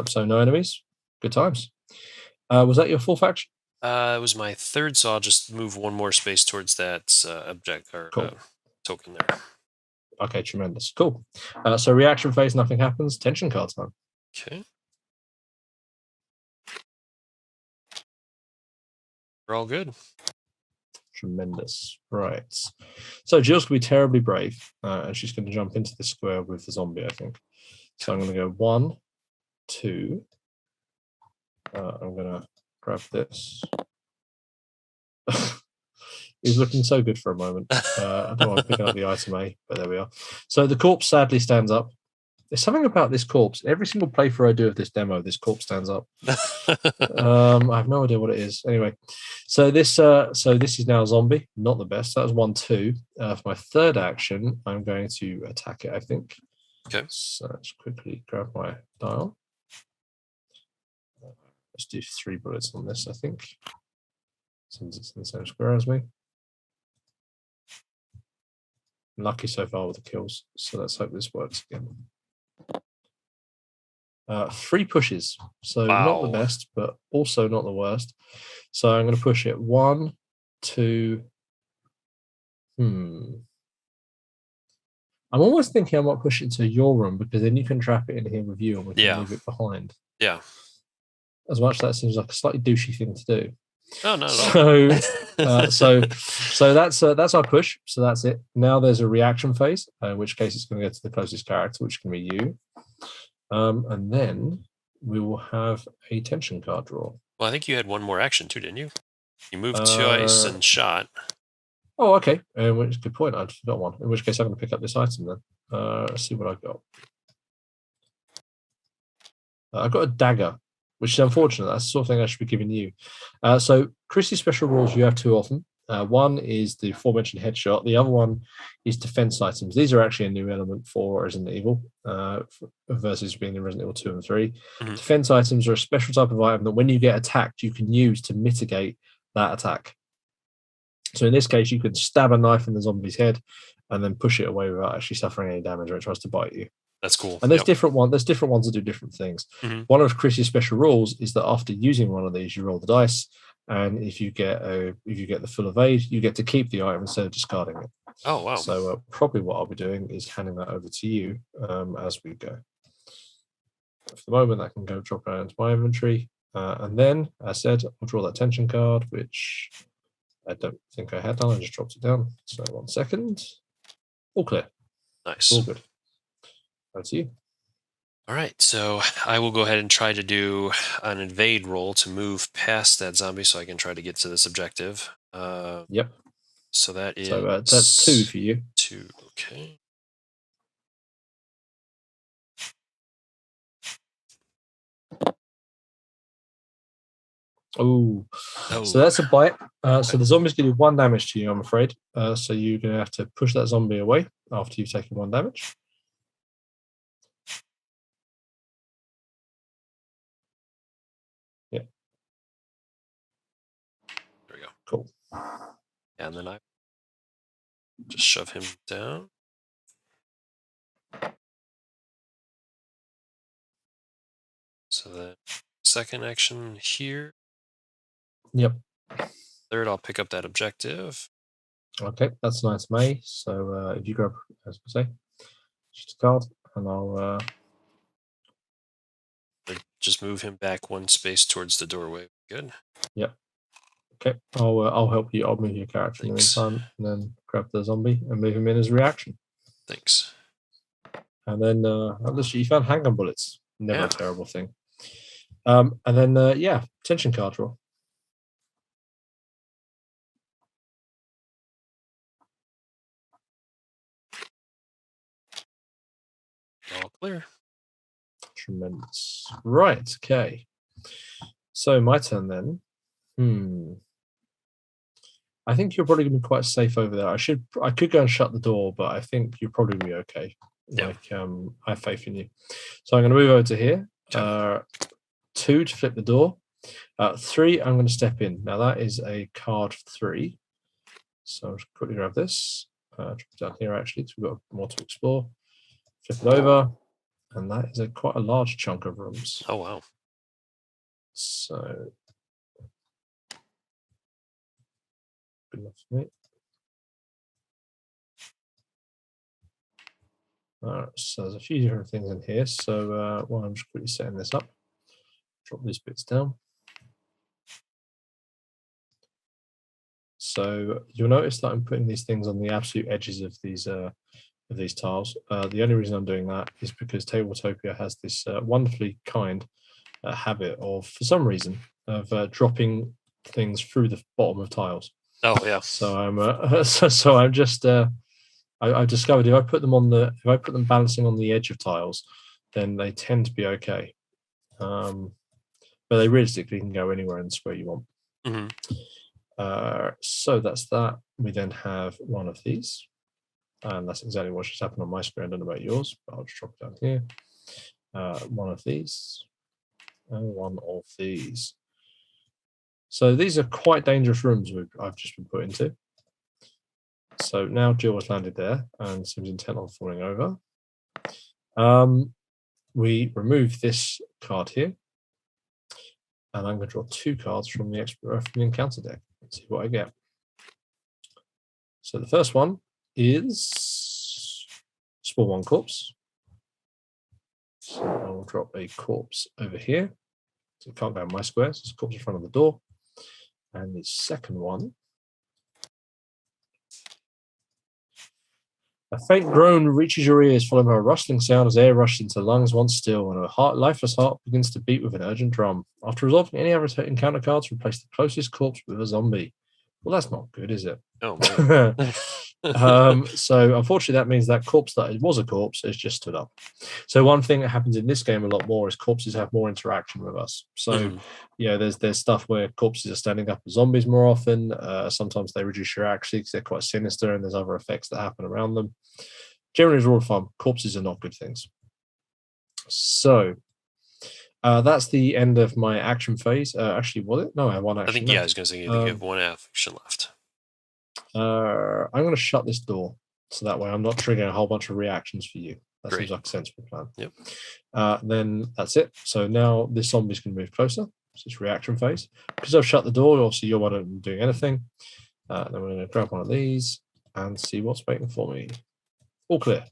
So no enemies. Good times. Was that your full faction? It was my third, so I'll just move one more space towards that token there. Okay, tremendous. Cool. So reaction phase, nothing happens. Tension card time. Okay. We're all good. Tremendous. Right. So Jill's going to be terribly brave, and she's going to jump into the square with the zombie, I think. So I'm going to go 1, 2. I'm going to grab this. He's looking so good for a moment. I don't want to pick up the item A, but there we are. So the corpse sadly stands up. There's something about this corpse. Every single playthrough I do of this demo, this corpse stands up. I have no idea what it is. Anyway, so this is now a zombie. Not the best. That was 1, 2. For my third action, I'm going to attack it, I think. Okay. So let's quickly grab my dial. Let's do 3 bullets on this, I think. Since it's in the same square as me. I'm lucky so far with the kills, so let's hope this works again. 3 pushes, so not the best, but also not the worst. So I'm going to push it 1, 2. I'm almost thinking I might push it to your room because then you can trap it in here with you and we can leave it behind. Yeah. As much as that seems like a slightly douchey thing to do. Oh, not at all. So that's our push. So that's it. Now there's a reaction phase, in which case it's going to get to the closest character, which can be you. And then we will have a tension card draw. Well, I think you had one more action too, didn't you? You moved twice and shot. Oh, okay. Which good point. I'd forgot one. In which case, I'm going to pick up this item then. Let's see what I got. I got a dagger, which is unfortunate. That's the sort of thing I should be giving you. So, Chrissy's special rules you have 2 of them. One is the aforementioned headshot. The other one is defense items. These are actually a new element for Resident Evil versus being in Resident Evil 2 and 3. Mm-hmm. Defense items are a special type of item that when you get attacked, you can use to mitigate that attack. So in this case, you could stab a knife in the zombie's head and then push it away without actually suffering any damage or it tries to bite you. That's cool. And there's different ones that do different things. Mm-hmm. One of Chris's special rules is that after using one of these, you roll the dice, and if you get the full evade, you get to keep the item instead of discarding it. Oh wow! So probably what I'll be doing is handing that over to you as we go. For the moment, that can go drop down into my inventory, and then, as I said, I'll draw that tension card, which I don't think I had done. I just dropped it down. So 1 second. All clear. Nice. All good. That's you. All right, so I will go ahead and try to do an invade roll to move past that zombie so I can try to get to this objective. Yep. So that is... So that's 2 for you. 2, okay. Oh, so Oh, that's a bite. So okay. the zombie's going to do 1 damage to you, I'm afraid. So you're going to have to push that zombie away after you've taken 1 damage. Yeah, There we go. cool. And then I just shove him down. So then second action here. Yep. Third, I'll pick up that objective. Okay, that's nice, May. So if you grab, as I say, just a card, and I'll. Just move him back 1 space towards the doorway. Good. Yep. Okay, I'll help you. I'll move your character in the Thanks. meantime, and then grab the zombie and move him in as a reaction. Thanks. And then at least you found handgun bullets. Never Yeah. a terrible thing. And then yeah, tension card draw. All clear. Tremendous. Right. Okay. So my turn then. I think you're probably going to be quite safe over there. I could go and shut the door, but I think you'll probably be okay. Yeah. Like I have faith in you. So I'm going to move over to here. Okay. 2 to flip the door. 3, I'm going to step in. Now that is a card 3. So I'll just quickly grab this. Drop it down here actually, because we've got more to explore. Flip it over, and that is quite a large chunk of rooms. Oh, wow. So good enough for me. So there's a few different things in here. So while I'm just quickly setting this up, drop these bits down. So you'll notice that I'm putting these things on the absolute edges of these tiles. The only reason I'm doing that is because Tabletopia has this wonderfully kind habit of, for some reason, of dropping things through the bottom of tiles. Oh, yeah. So I'm just I've discovered if I put them balancing on the edge of tiles, then they tend to be okay. But they realistically can go anywhere in the square you want. So that's that. We then have one of these, and that's exactly what just happened on my screen. I don't know about yours, but I'll just drop it down here. One of these, and one of these. So these are quite dangerous rooms I've just been put into. So now Jill has landed there and seems intent on falling over. We remove this card here, and I'm going to draw 2 cards from the encounter deck. Let's see what I get. So the first one is Spawn 1 corpse. So I will drop a corpse over here. So it can't go in my square, so it's a corpse in front of the door. And the second one, a faint groan reaches your ears, followed by a rustling sound as air rushes into lungs once still, and a lifeless heart begins to beat with an urgent drum. After resolving any other encounter cards, replace the closest corpse with a zombie. Well, that's not good, is it? Oh, man. So unfortunately, that means that corpse that was a corpse has just stood up. So one thing that happens in this game a lot more is corpses have more interaction with us. So there's stuff where corpses are standing up as zombies more often. Sometimes they reduce your accuracy because they're quite sinister, and there's other effects that happen around them. Generally, as a rule of thumb, corpses are not good things. So that's the end of my action phase. Actually, was it? No, I have one action. I was going to say you have 1 action left. I'm going to shut this door, so that way I'm not triggering a whole bunch of reactions for you. That seems like a sensible plan. Yep. Then that's it. So now this zombie's going to move closer. So it's reaction phase. Because I've shut the door, obviously you're not doing anything. Then we're going to grab one of these and see what's waiting for me. All clear.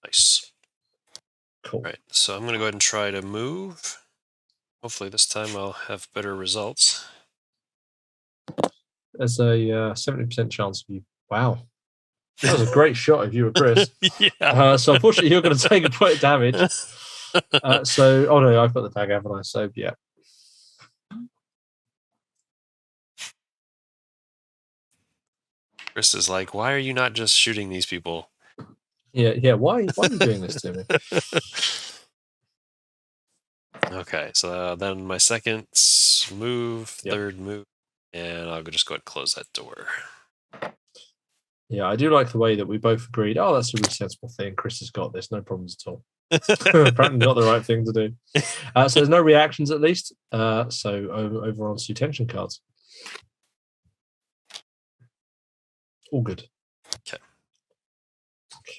Nice. Cool. Right. So I'm going to go ahead and try to move. Hopefully this time I'll have better results. There's a 70% chance of you. Wow. That was a great shot if you were Chris. Yeah. So unfortunately, you're going to take a point of damage. Oh no, I've got the dagger, haven't I? So yeah. Chris is like, why are you not just shooting these people? Yeah. Why are you doing this to me? Okay, so then my second move, Yep. third move, and I'll just go ahead and close that door. Yeah, I do like the way that we both agreed. Oh, that's a really sensible thing. Chris has got this. No problems at all. Apparently not the right thing to do. So there's no reactions at least. So over on to tension cards. All good. Okay.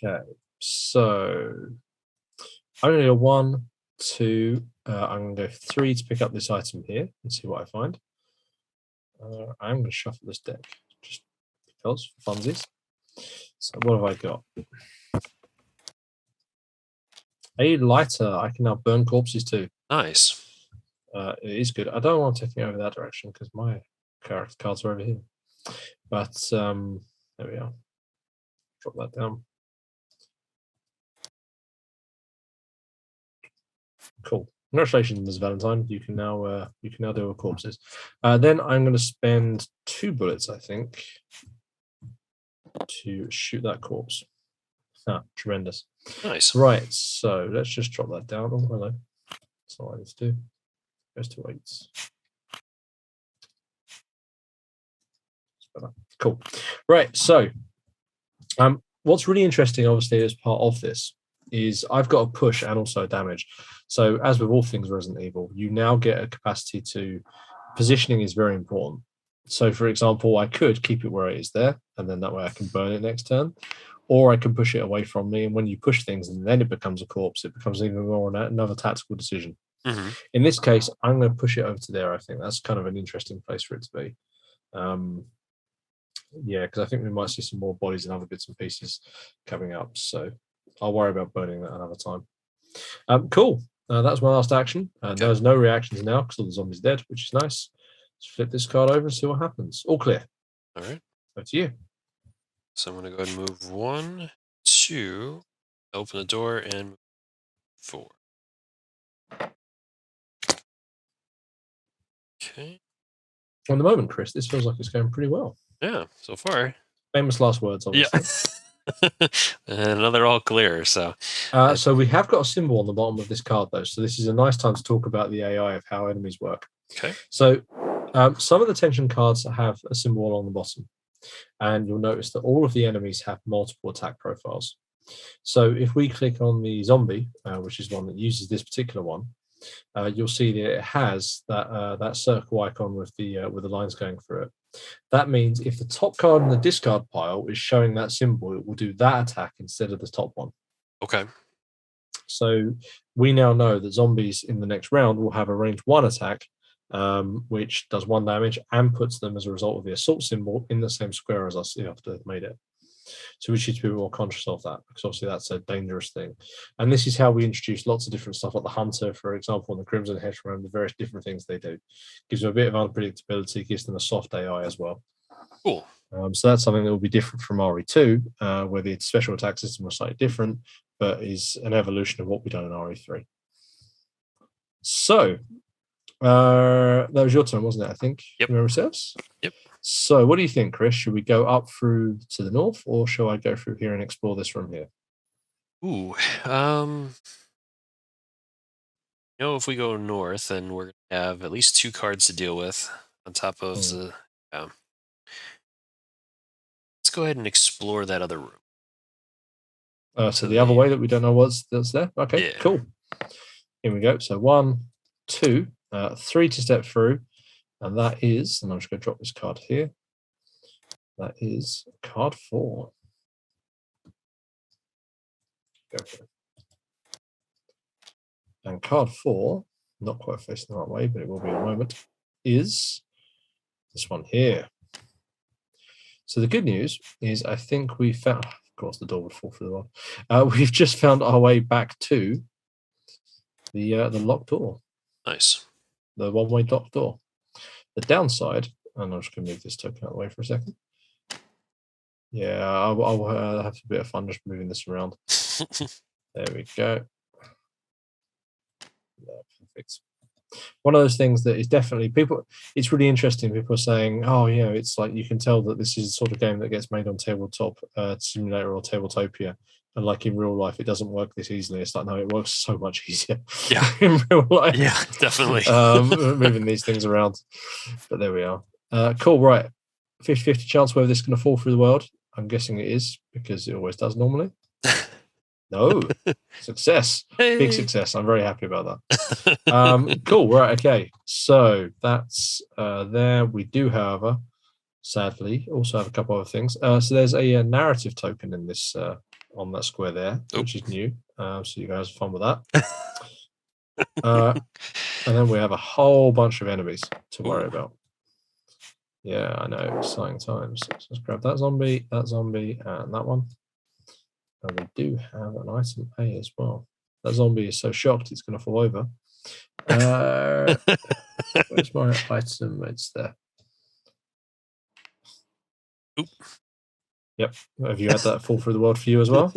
Okay. So I'm going to go 1, 2. I'm going to go 3 to pick up this item here and see what I find. I'm going to shuffle this deck just because for funsies. So what have I got? A lighter. I can now burn corpses too. Nice. It is good. I don't want to take it over that direction because my character cards are over here. But there we are. Drop that down. Cool. Congratulations, Ms. Valentine. You can now deal with corpses. Then I'm going to spend 2 bullets, I think, to shoot that corpse. Tremendous. Nice. Right. So let's just drop that down. Oh, hello. That's not what I need to do. Goes to 8s. Cool. Right. So, what's really interesting, obviously, as part of this is I've got a push and also damage. So, as with all things Resident Evil, you now get a capacity to positioning is very important. So, for example, I could keep it where it is there, and then that way I can burn it next turn, or I can push it away from me. And when you push things, and then it becomes a corpse, it becomes even more another tactical decision. Mm-hmm. In this case, I'm going to push it over to there. I think that's kind of an interesting place for it to be. Yeah, because I think we might see some more bodies and other bits and pieces coming up. So I'll worry about burning that another time. Cool. That's my last action. There's no reactions now because all the zombies dead, which is nice. Let's flip this card over and see what happens. All clear. All right. Over to you. So I'm going to go ahead and move 1, 2, open the door, and move 4. Okay. On the moment, Chris, this feels like it's going pretty well. Yeah, so far. Famous last words, obviously. Yeah. And another all clear. So we have got a symbol on the bottom of this card, though. So this is a nice time to talk about the AI of how enemies work. okay. So some of the tension cards have a symbol on the bottom, and you'll notice that all of the enemies have multiple attack profiles. So if we click on the zombie, which is one that uses this particular one, you'll see that it has that circle icon with the lines going through it. That means if the top card in the discard pile is showing that symbol, it will do that attack instead of the top one. Okay. So we now know that zombies in the next round will have a range 1 attack, which does 1 damage and puts them as a result of the assault symbol in the same square as us after they've made it. So we should be more conscious of that because obviously that's a dangerous thing. And this is how we introduce lots of different stuff like the Hunter, for example, and the Crimson Heteron, the various different things they do. Gives them a bit of unpredictability, gives them a soft AI as well. Cool. So that's something that will be different from RE2, where the special attack system was slightly different, but is an evolution of what we've done in RE3. So that was your turn, wasn't it? I think. Yep. Memory serves. Yep. So what do you think, Chris? Should we go up through to the north, or shall I go through here and explore this from here? Ooh. If we go north, then we're going to have at least 2 cards to deal with on top of the. Let's go ahead and explore that other room. So the other way that we don't know that's there. Okay, Yeah. cool. Here we go. So 1, 2, 3 to step through, and that is. And I'm just going to drop this card here. That is card 4. Go for it. And card 4, not quite facing the right way, but it will be in a moment, is this one here. So the good news is I think we found, of course, the door would fall through the wall. We've just found our way back to the locked door. Nice. The one-way locked door. The downside, and I'm just going to move this token out of the way for a second. Yeah, I'll have a bit of fun just moving this around. There we go. Yeah, perfect. One of those things that is definitely it's really interesting. People are saying, oh, it's like you can tell that this is the sort of game that gets made on tabletop simulator or tabletopia And like in real life, it doesn't work this easily. It's like, no, it works so much easier Yeah. in real life. Yeah, definitely. Moving these things around. But there we are. Cool, right. 50-50 chance whether this is going to fall through the world. I'm guessing it is, because it always does normally. No. Success. Hey. Big success. I'm very happy about that. Cool, right, okay. So that's there. We do, however, sadly, also have a couple other things. So there's a narrative token in this on that square there, which is new. So you guys have fun with that. And then we have a whole bunch of enemies to worry about. Yeah, I know, exciting times. So let's grab that zombie, and that one. And we do have an item A as well. That zombie is so shocked it's going to fall over. Where's my item? It's there. Oop. Yep. Have you had that fall through the world for you as well?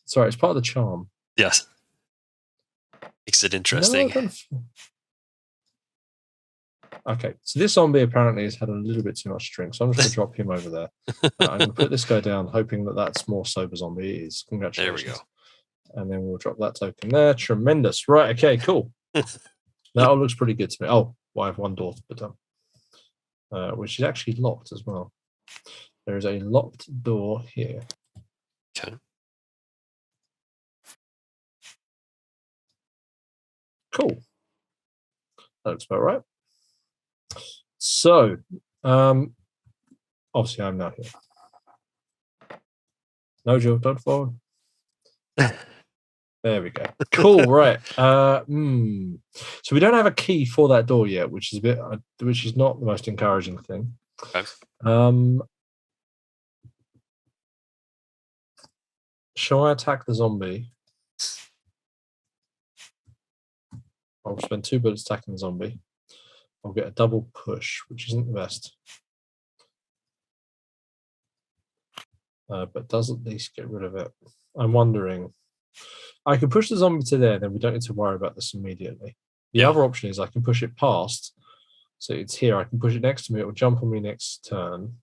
Sorry, it's part of the charm. Yes. Makes it interesting. No, okay, so this zombie apparently has had a little bit too much drink, so I'm just going to drop him over there. I'm going to put this guy down, hoping that that's more sober zombie. It is. Congratulations. There we go. And then we'll drop that token there. Tremendous. Right, okay, cool. That all looks pretty good to me. Oh, well, I have one door to put down, which is actually locked as well. There is a locked door here. Okay. Cool. That looks about right. So, obviously, I'm now here. No joke, don't fall. There we go. Cool, right. So we don't have a key for that door yet, which is which is not the most encouraging thing. Okay. Shall I attack the zombie? I'll spend 2 bullets attacking the zombie. I'll get a double push, which isn't the best. But does at least get rid of it. I'm wondering. I can push the zombie to there, then we don't need to worry about this immediately. The other option is I can push it past. So it's here. I can push it next to me. It will jump on me next turn.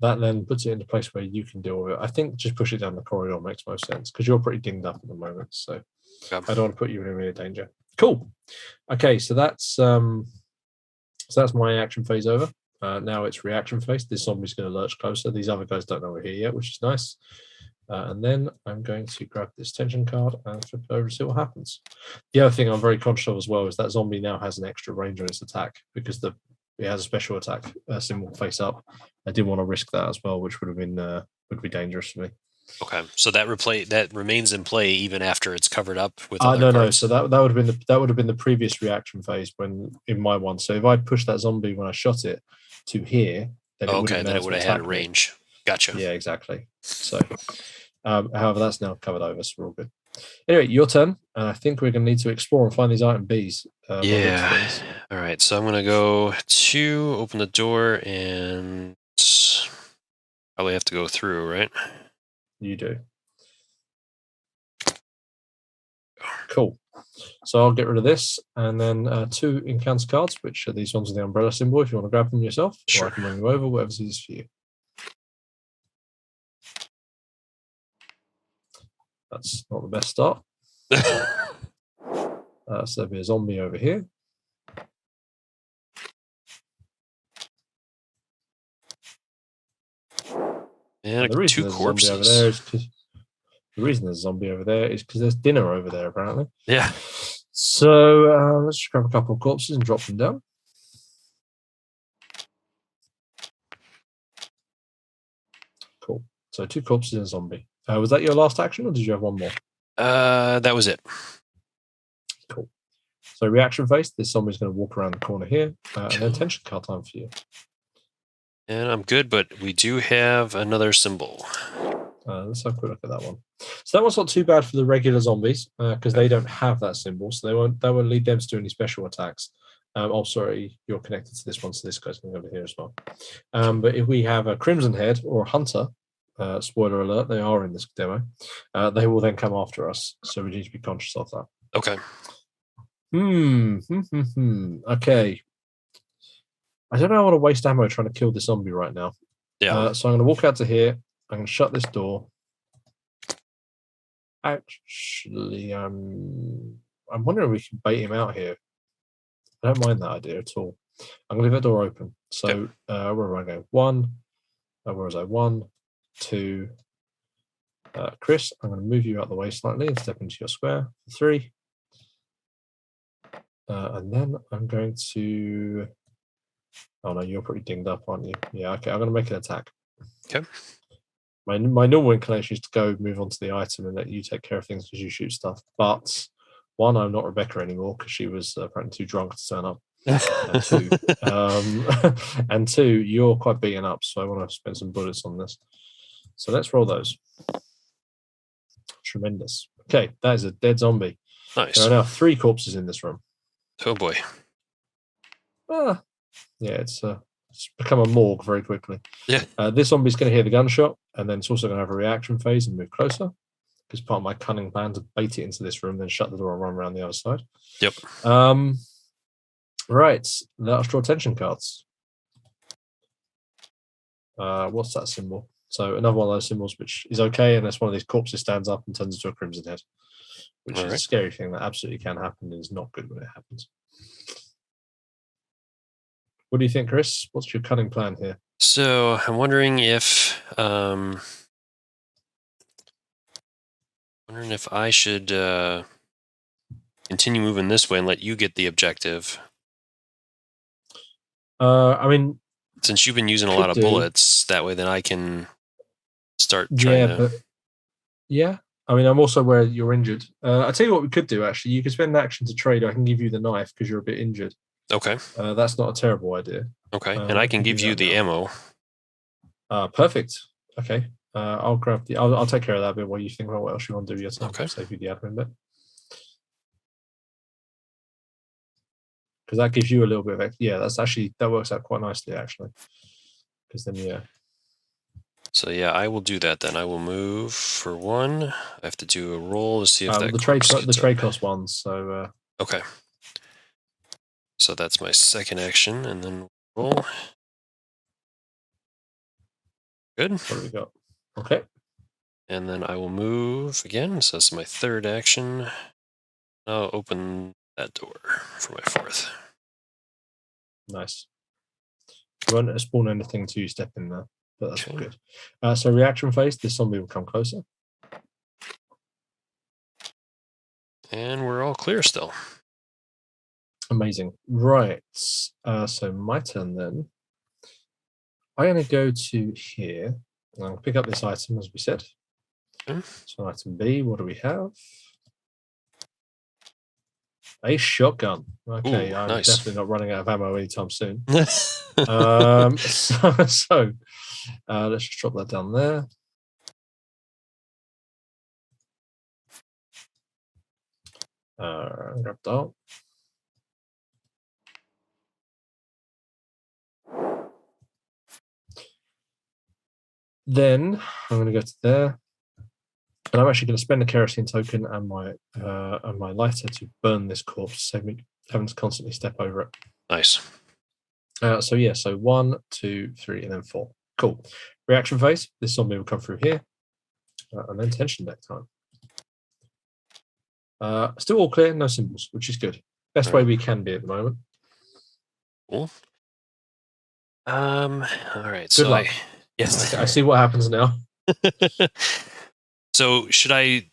That then puts it into a place where you can deal with it. I think just push it down the corridor makes most sense, because you're pretty dinged up at the moment. So I don't want to put you in any danger. Cool. Okay, so that's my action phase over. Now it's reaction phase. This zombie's going to lurch closer. These other guys don't know we're here yet, which is nice. And then I'm going to grab this tension card and flip it over and see what happens. The other thing I'm very conscious of as well is that zombie now has an extra range on its attack, because it has a special attack symbol face up. I didn't want to risk that as well, which would be dangerous for me. Okay, so that remains in play even after it's covered up with other no. cards? So that would have been the previous reaction phase when in my one. So if I'd pushed that zombie when I shot it to here, then it would have had a range. Gotcha. Yeah, exactly. So, however, that's now covered over, so we're all good. Anyway, your turn, and I think we're going to need to explore and find these item Bs. Yeah. All right, so I'm going to go to open the door and probably have to go through, right? You do. Cool. So I'll get rid of this, and then 2 encounter cards, which are these ones with the umbrella symbol, if you want to grab them yourself. Sure. Or I can bring you over, whatever's easiest for you. That's not the best start. So there'll be a zombie over here. And the reason 2 corpses. Over there is because the reason there's a zombie over there is because there's dinner over there, apparently. Yeah. So let's just grab a couple of corpses and drop them down. Cool. So 2 corpses and a zombie. Was that your last action, or did you have one more? That was it. Cool. So reaction phase, this zombie's going to walk around the corner here, and then tension card time for you. And I'm good, but we do have another symbol. Let's have a quick look at that one. So that one's not too bad for the regular zombies, because they don't have that symbol, so that won't lead them to do any special attacks. Oh, sorry, you're connected to this one, so this guy's going to go over here as well. But if we have a Crimson Head or a Hunter, spoiler alert, they are in this demo, they will then come after us, so we need to be conscious of that. Okay. Okay. I don't know. I want to waste ammo trying to kill the zombie right now. Yeah. So I'm going to walk out to here. I'm going to shut this door. Actually, I'm wondering if we can bait him out here. I don't mind that idea at all. I'm going to leave that door open. So where am I going? Where was I? 1, 2. Chris, I'm going to move you out of the way slightly and step into your square. 3. And then I'm going to... Oh no, you're pretty dinged up, aren't you? Yeah, okay, I'm going to make an attack. Okay. My normal inclination is to go move on to the item and let you take care of things because you shoot stuff. But one, I'm not Rebecca anymore because she was apparently too drunk to turn up. And two, and two, you're quite beaten up, so I want to spend some bullets on this. So let's roll those. Tremendous. Okay, that is a dead zombie. Nice. There are now 3 corpses in this room. Oh boy. Yeah, it's become a morgue very quickly. Yeah. This zombie's going to hear the gunshot, and then it's also going to have a reaction phase and move closer. Because part of my cunning plan to bait it into this room, then shut the door and run around the other side. Yep. Right, let's draw attention cards. What's that symbol? So another one of those symbols, which is okay unless one of these corpses stands up and turns into a crimson head, which is a scary thing that absolutely can happen and is not good when it happens. What do you think, Chris? What's your cunning plan here? So I'm wondering if I should continue moving this way and let you get the objective. I mean, since you've been using a lot of bullets, that way then I can start trying to... Yeah. I mean, I'm also aware you're injured. I'll tell you what we could do, actually. You could spend an action to trade. I can give you the knife because you're a bit injured. Okay. That's not a terrible idea. Okay, and I can give you the ammo. Perfect. Okay. I'll grab the... I'll take care of that bit while you think about what else you want to do yourself. Okay. Save you the admin bit. Because that gives you a little bit of... Yeah, that works out quite nicely, actually. Because then, yeah. So yeah, I will do that then. I will move for 1. I have to do a roll to see if that the trade cost 1. So okay. So that's my second action, and then roll. Good. What do we got? Okay. And then I will move again. So that's my third action. I'll open that door for my 4th. Nice. You won't spawn anything until you step in there, but that's all good. So reaction phase, this zombie will come closer. And we're all clear still. Amazing. Right. So my turn then. I'm going to go to here. I'll pick up this item, as we said. So item B, what do we have? A shotgun. Okay, ooh, I'm nice. definitely not running out of ammo anytime soon. So let's just drop that down there. Grab that. Then I'm going to go to there, and I'm actually going to spend a kerosene token and my lighter to burn this corpse, save me having to constantly step over it. Nice. So yeah, so 1, 2, 3, and then 4. Cool. Reaction phase. This zombie will come through here, and then tension deck time. Still all clear, no symbols, which is good. Best way we can be at the moment. Cool. All right. Good luck. Yes. I see what happens now. So should I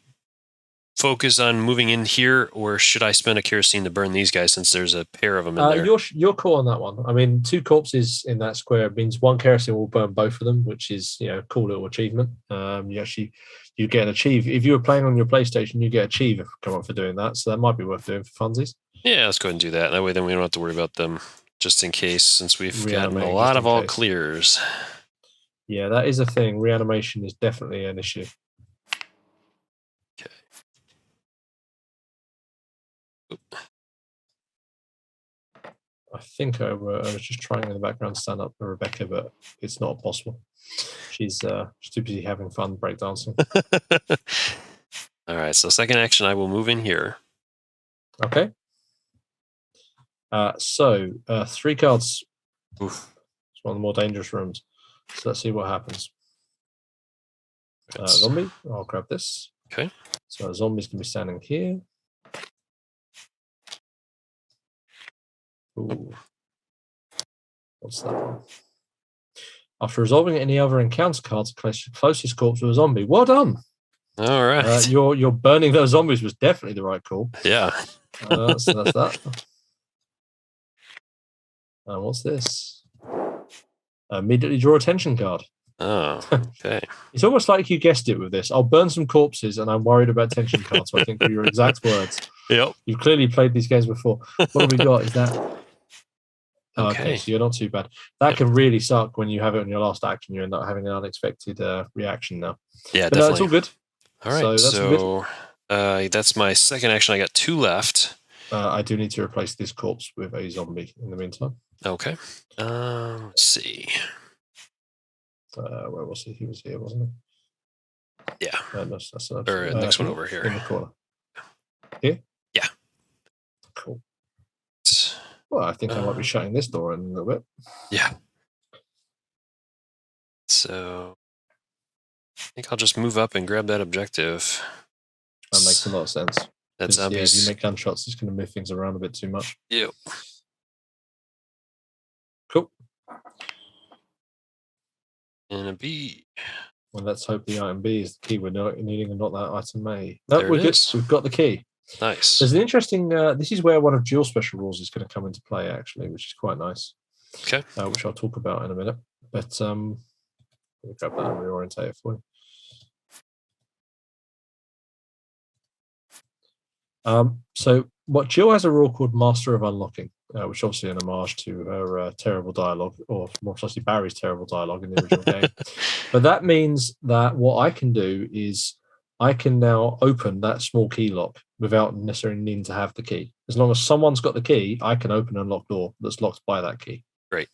focus on moving in here, or should I spend a kerosene to burn these guys since there's a pair of them in there? You're cool on that one. I mean, 2 corpses in that square means 1 kerosene will burn both of them, which is a cool little achievement. You get an achieve if you were playing on your PlayStation, you get achieve if you come up for doing that. So that might be worth doing for funsies. Yeah, let's go ahead and do that. That way, then we don't have to worry about them just in case, since we've gotten a lot of all clears. Yeah, that is a thing. Reanimation is definitely an issue. Okay. Oop. I think I was just trying in the background to stand up for Rebecca, but it's not possible. She's too busy having fun breakdancing. All right, so second action, I will move in here. Okay. So 3 cards. Oof. It's one of the more dangerous rooms. So let's see what happens. Zombie. I'll grab this. Okay. So a zombie's going to be standing here. Ooh. What's that one? After resolving any other encounter cards, closest corpse to a zombie. Well done. All right. Your burning those zombies was definitely the right call. Yeah. So that's that. What's this? Immediately draw a tension card. Oh, okay. It's almost like you guessed it with this. I'll burn some corpses and I'm worried about tension cards. So I think were your exact words. Yep. You've clearly played these games before. What have we got? Is that... Okay, so you're not too bad. That can really suck when you have it on your last action. You end up having an unexpected reaction now. Yeah, but definitely. It's all good. All right, so that's my second action. I got 2 left. I do need to replace this corpse with a zombie in the meantime. Okay. Let's see. Where was he? He was here, wasn't he? Yeah. That's next one over here. In the corner. Here? Yeah. Cool. Well, I think I might be shutting this door in a little bit. Yeah. So I think I'll just move up and grab that objective. That makes a lot of sense. That zombies. If you make gunshots, it's going to move things around a bit too much. Yep. Cool. And a B. Well, let's hope the item B is the key we're needing and not that item A. No, we're good. Is. We've got the key. Nice. There's an interesting... this is where one of Dual special rules is going to come into play, actually, which is quite nice. Okay. Which I'll talk about in a minute. But let me grab that and reorientate it for you. So what Jill has a rule called Master of Unlocking, which obviously an homage to her terrible dialogue, or more precisely Barry's terrible dialogue in the original game. But that means that what I can do is I can now open that small key lock without necessarily needing to have the key. As long as someone's got the key, I can open an unlocked door that's locked by that key. Great.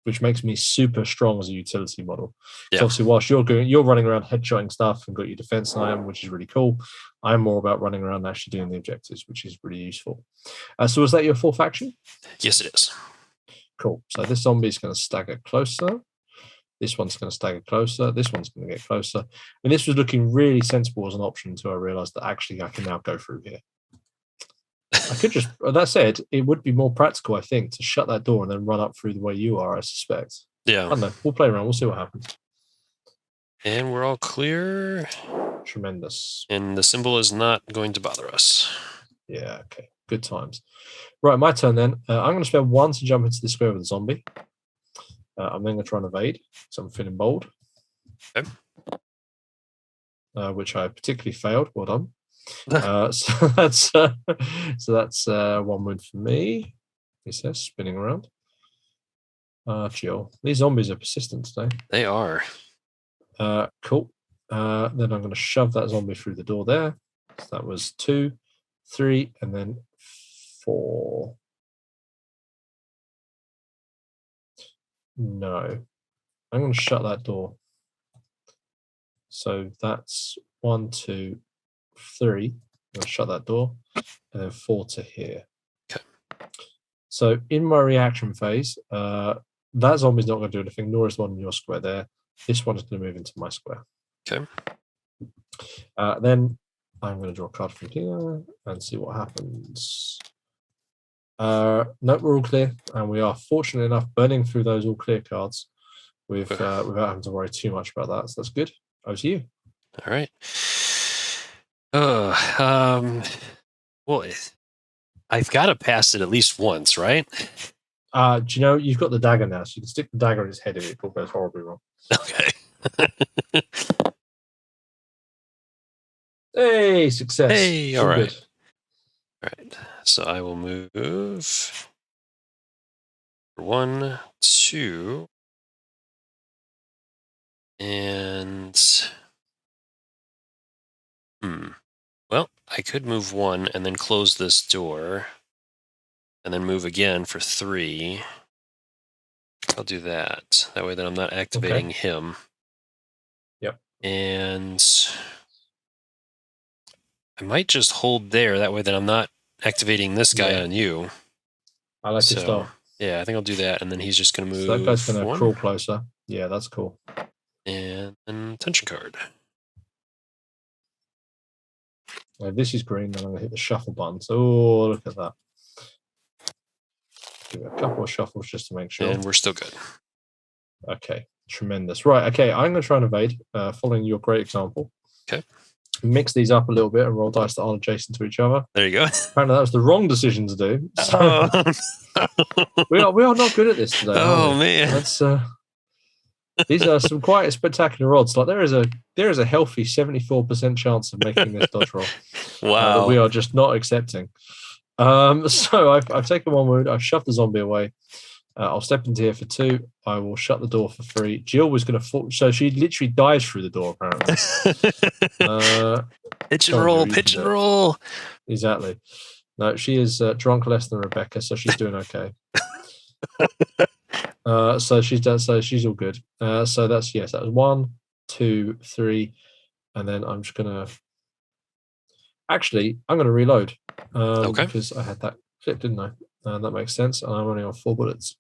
Which makes me super strong as a utility model. Yeah. So obviously, whilst you're running around headshotting stuff and got your defense item, which is really cool, I'm more about running around and actually doing the objectives, which is really useful. So was that your fourth action? Yes, it is. Cool. So this zombie is going to stagger closer. This one's going to stagger closer. This one's going to get closer. And this was looking really sensible as an option until I realized that actually I can now go through here. I could just, that said, it would be more practical, I think, to shut that door and then run up through the way you are, I suspect. Yeah. I don't know. We'll play around. We'll see what happens. And we're all clear. Tremendous. And the symbol is not going to bother us. Yeah, okay. Good times. Right, my turn then. I'm going to spend 1 to jump into the square with the zombie. I'm then going to try and evade, so I'm feeling bold. Okay. Which I particularly failed. Well done. So that's 1 wound for me. He says, spinning around. Jill. These zombies are persistent today. They are. Cool. Then I'm going to shove that zombie through the door there. So that was 2, 3, and then 4. No. I'm going to shut that door. So that's 1, 2, 3. I'm going to shut that door. And then 4 to here. Okay. So in my reaction phase, that zombie's not going to do anything, nor is the one in your square there. This one is going to move into my square. Okay. Then I'm going to draw a card from here and see what happens. No, we're all clear, and we are fortunate enough burning through those all clear cards without having to worry too much about that. So that's good. Over to you. All right. Well, I've got to pass it at least once, right? Do you know you've got the dagger now, so you can stick the dagger in his head if it all goes horribly wrong. Okay. Hey, success. Hey, all right. Good. All right. So I will move 1, 2, and well, I could move 1 and then close this door, and then move again for 3. I'll do that. That way, then I'm not activating him. Yep. And I might just hold there. That way, then I'm not activating this guy on you. I like your style. Yeah, I think I'll do that, and then he's just going to move. So that guy's going to crawl closer. Yeah, that's cool. And an attention card. If this is green, then I'm going to hit the shuffle button. So, oh, look at that. Give it a couple of shuffles just to make sure. And we're still good. Okay, tremendous. Right, okay, I'm going to try and evade, following your great example. Okay. Mix these up a little bit and roll dice that aren't adjacent to each other. There you go. Apparently, that was the wrong decision to do. So we are not good at this today. Oh man, that's these are some quite spectacular odds. Like there is a healthy 74% chance of making this dodge roll. Wow. That we are just not accepting. So I've taken one wound. I've shoved the zombie away. I'll step into here for 2. I will shut the door for 3. Jill was going to fall, so she literally dives through the door. Apparently, pitch and roll, pitch and roll. Exactly. No, she is drunk less than Rebecca, so she's doing okay. So she's done. So she's all good. So that's yes. That was 1, 2, 3, and then I'm just gonna. Actually, I'm gonna reload. Okay. Because I had that clip, didn't I? That makes sense. And I'm only on 4 bullets.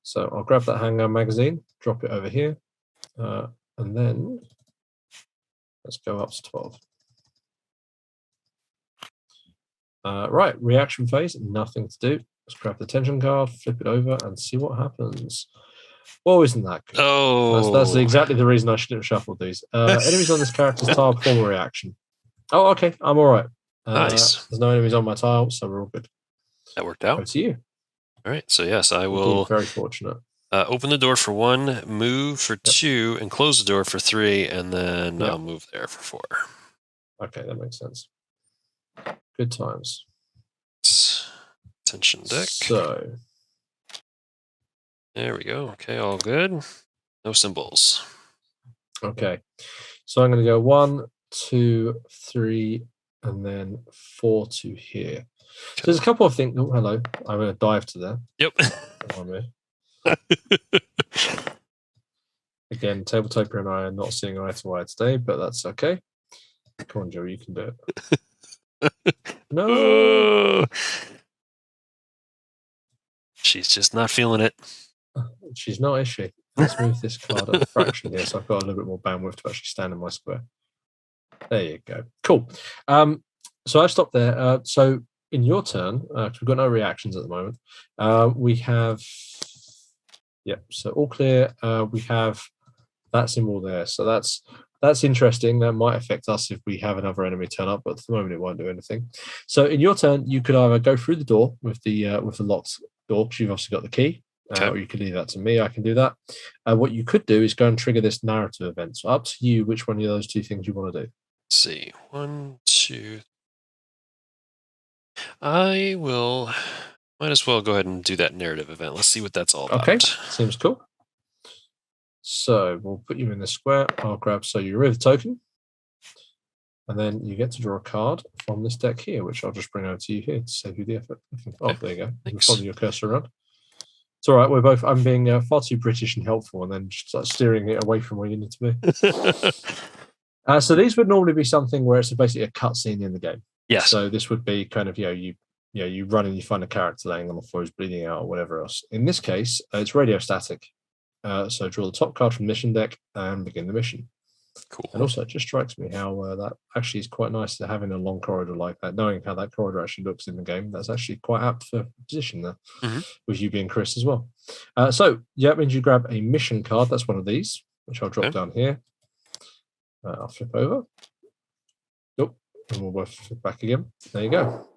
So I'll grab that handgun magazine, drop it over here, and then let's go up to 12. Right, reaction phase, nothing to do. Let's grab the tension card, flip it over, and see what happens. Well, isn't that good? Oh, that's exactly the reason I shouldn't have shuffled these. Enemies on this character's tile perform a reaction. Oh, okay, I'm all right. Nice. There's no enemies on my tile, so we're all good. That worked out. Over to you. All right, so yes, I will. Indeed, very fortunate. Open the door for 1, move for 2, and close the door for 3, and then I'll move there for 4. Okay, that makes sense. Good times. Tension deck. So there we go. Okay, all good. No symbols. Okay, so I'm going to go 1, 2, 3, and then 4 to here. Okay. So there's a couple of things. Oh, hello. I'm going to dive to there. Yep. Again, Tabletopia and I are not seeing eye to eye today, but that's okay. Come on, Joe, you can do it. No. She's just not feeling it. She's not, is she? Let's move this card a fraction here, so I've got a little bit more bandwidth to actually stand in my square. There you go. Cool. So I stopped there. So in your turn, because we've got no reactions at the moment, we have, so all clear. We have that symbol there. So that's interesting. That might affect us if we have another enemy turn up, but at the moment it won't do anything. So in your turn, you could either go through the door with the locked door, because you've obviously got the key, or you could leave that to me. I can do that. What you could do is go and trigger this narrative event. So up to you which one of those 2 things you want to do. Let's see. 1, 2. I will. Might as well go ahead and do that narrative event. Let's see what that's all about. Okay, seems cool. So we'll put you in the square. I'll grab, so you remove the token, and then you get to draw a card from this deck here, which I'll just bring over to you here to save you the effort. Oh, there you go. You follow your cursor around. It's all right. I'm being far too British and helpful, and then just start steering it away from where you need to be. So these would normally be something where it's basically a cutscene in the game. Yes. So this would be kind of, you run and you find a character laying on the floor who's bleeding out or whatever else. In this case, it's radio static. So draw the top card from the mission deck and begin the mission. Cool. And also, it just strikes me how that actually is quite nice to have in a long corridor like that, knowing how that corridor actually looks in the game. That's actually quite apt for position there, with you being Chris as well. So that means you grab a mission card. That's one of these, which I'll drop down here. I'll flip over. Nope. And we'll both flip back again. There you go.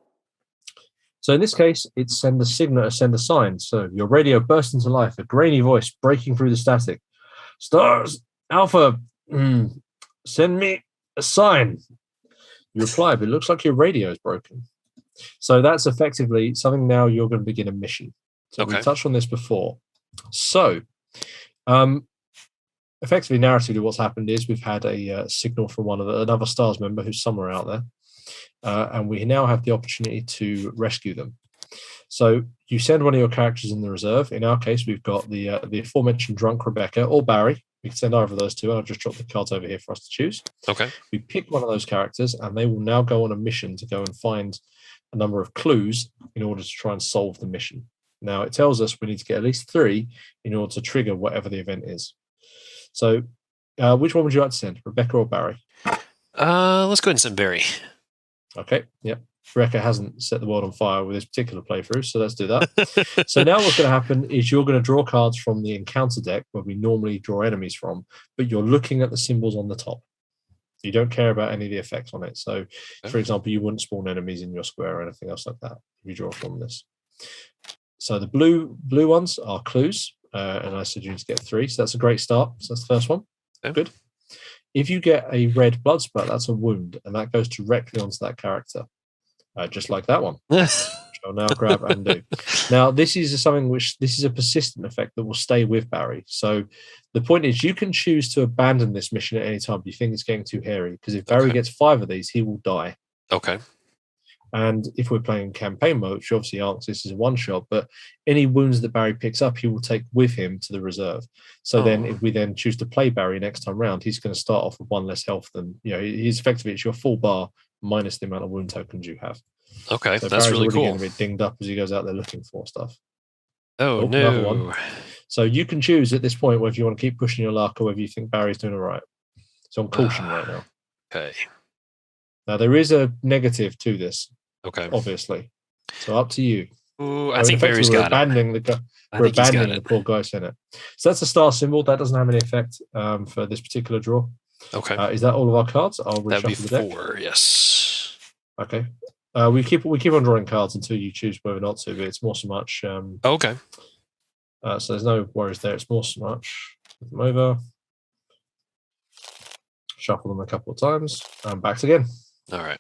So in this case, it's send a signal or send a sign. So your radio bursts into life, a grainy voice breaking through the static. Stars, Alpha, send me a sign. You reply, but it looks like your radio is broken. So that's effectively something. Now you're going to begin a mission. So we touched on this before. So effectively, narratively, what's happened is we've had a signal from another STARS member who's somewhere out there. And we now have the opportunity to rescue them. So you send one of your characters in the reserve. In our case, we've got the aforementioned drunk Rebecca or Barry. We can send either of those 2. I'll just drop the cards over here for us to choose. Okay. We pick one of those characters, and they will now go on a mission to go and find a number of clues in order to try and solve the mission. Now, it tells us we need to get at least 3 in order to trigger whatever the event is. So, which one would you like to send, Rebecca or Barry? Let's go ahead and send Barry. Okay, yep. Rebecca hasn't set the world on fire with this particular playthrough, so let's do that. So now what's going to happen is you're going to draw cards from the encounter deck where we normally draw enemies from, but you're looking at the symbols on the top. You don't care about any of the effects on it. So, for example, you wouldn't spawn enemies in your square or anything else like that if you draw from this. So the blue ones are clues, and I said you need to get 3, so that's a great start. So that's the first one. Okay. Good. If you get a red blood spot, that's a wound, and that goes directly onto that character, just like that one. Which I'll now grab and do. Now, this is a persistent effect that will stay with Barry. So the point is you can choose to abandon this mission at any time if you think it's getting too hairy, because if Barry gets 5 of these, he will die. Okay. And if we're playing campaign mode, which obviously answers this is a one-shot, but any wounds that Barry picks up, he will take with him to the reserve. So then if we then choose to play Barry next time round, he's going to start off with 1 less health than, he's effectively, it's your full bar minus the amount of wound tokens you have. Okay, so that's Barry's really already cool. getting a bit dinged up as he goes out there looking for stuff. Oh, Another no. one. So you can choose at this point whether you want to keep pushing your luck or whether you think Barry's doing all right. So I'm caution right now. Okay. Now, there is a negative to this. Okay. Obviously. So up to you. Ooh, I think Barry's got it. We're abandoning the poor guy's in it. So that's a star symbol. That doesn't have any effect for this particular draw. Okay. Is that all of our cards? I'll That'd be reshuffle the deck. 4, yes. Okay. We keep on drawing cards until you choose whether or not to, but it's more so much. Okay. So there's no worries there. It's more so much. Put them over. Shuffle them a couple of times. And back again. All right.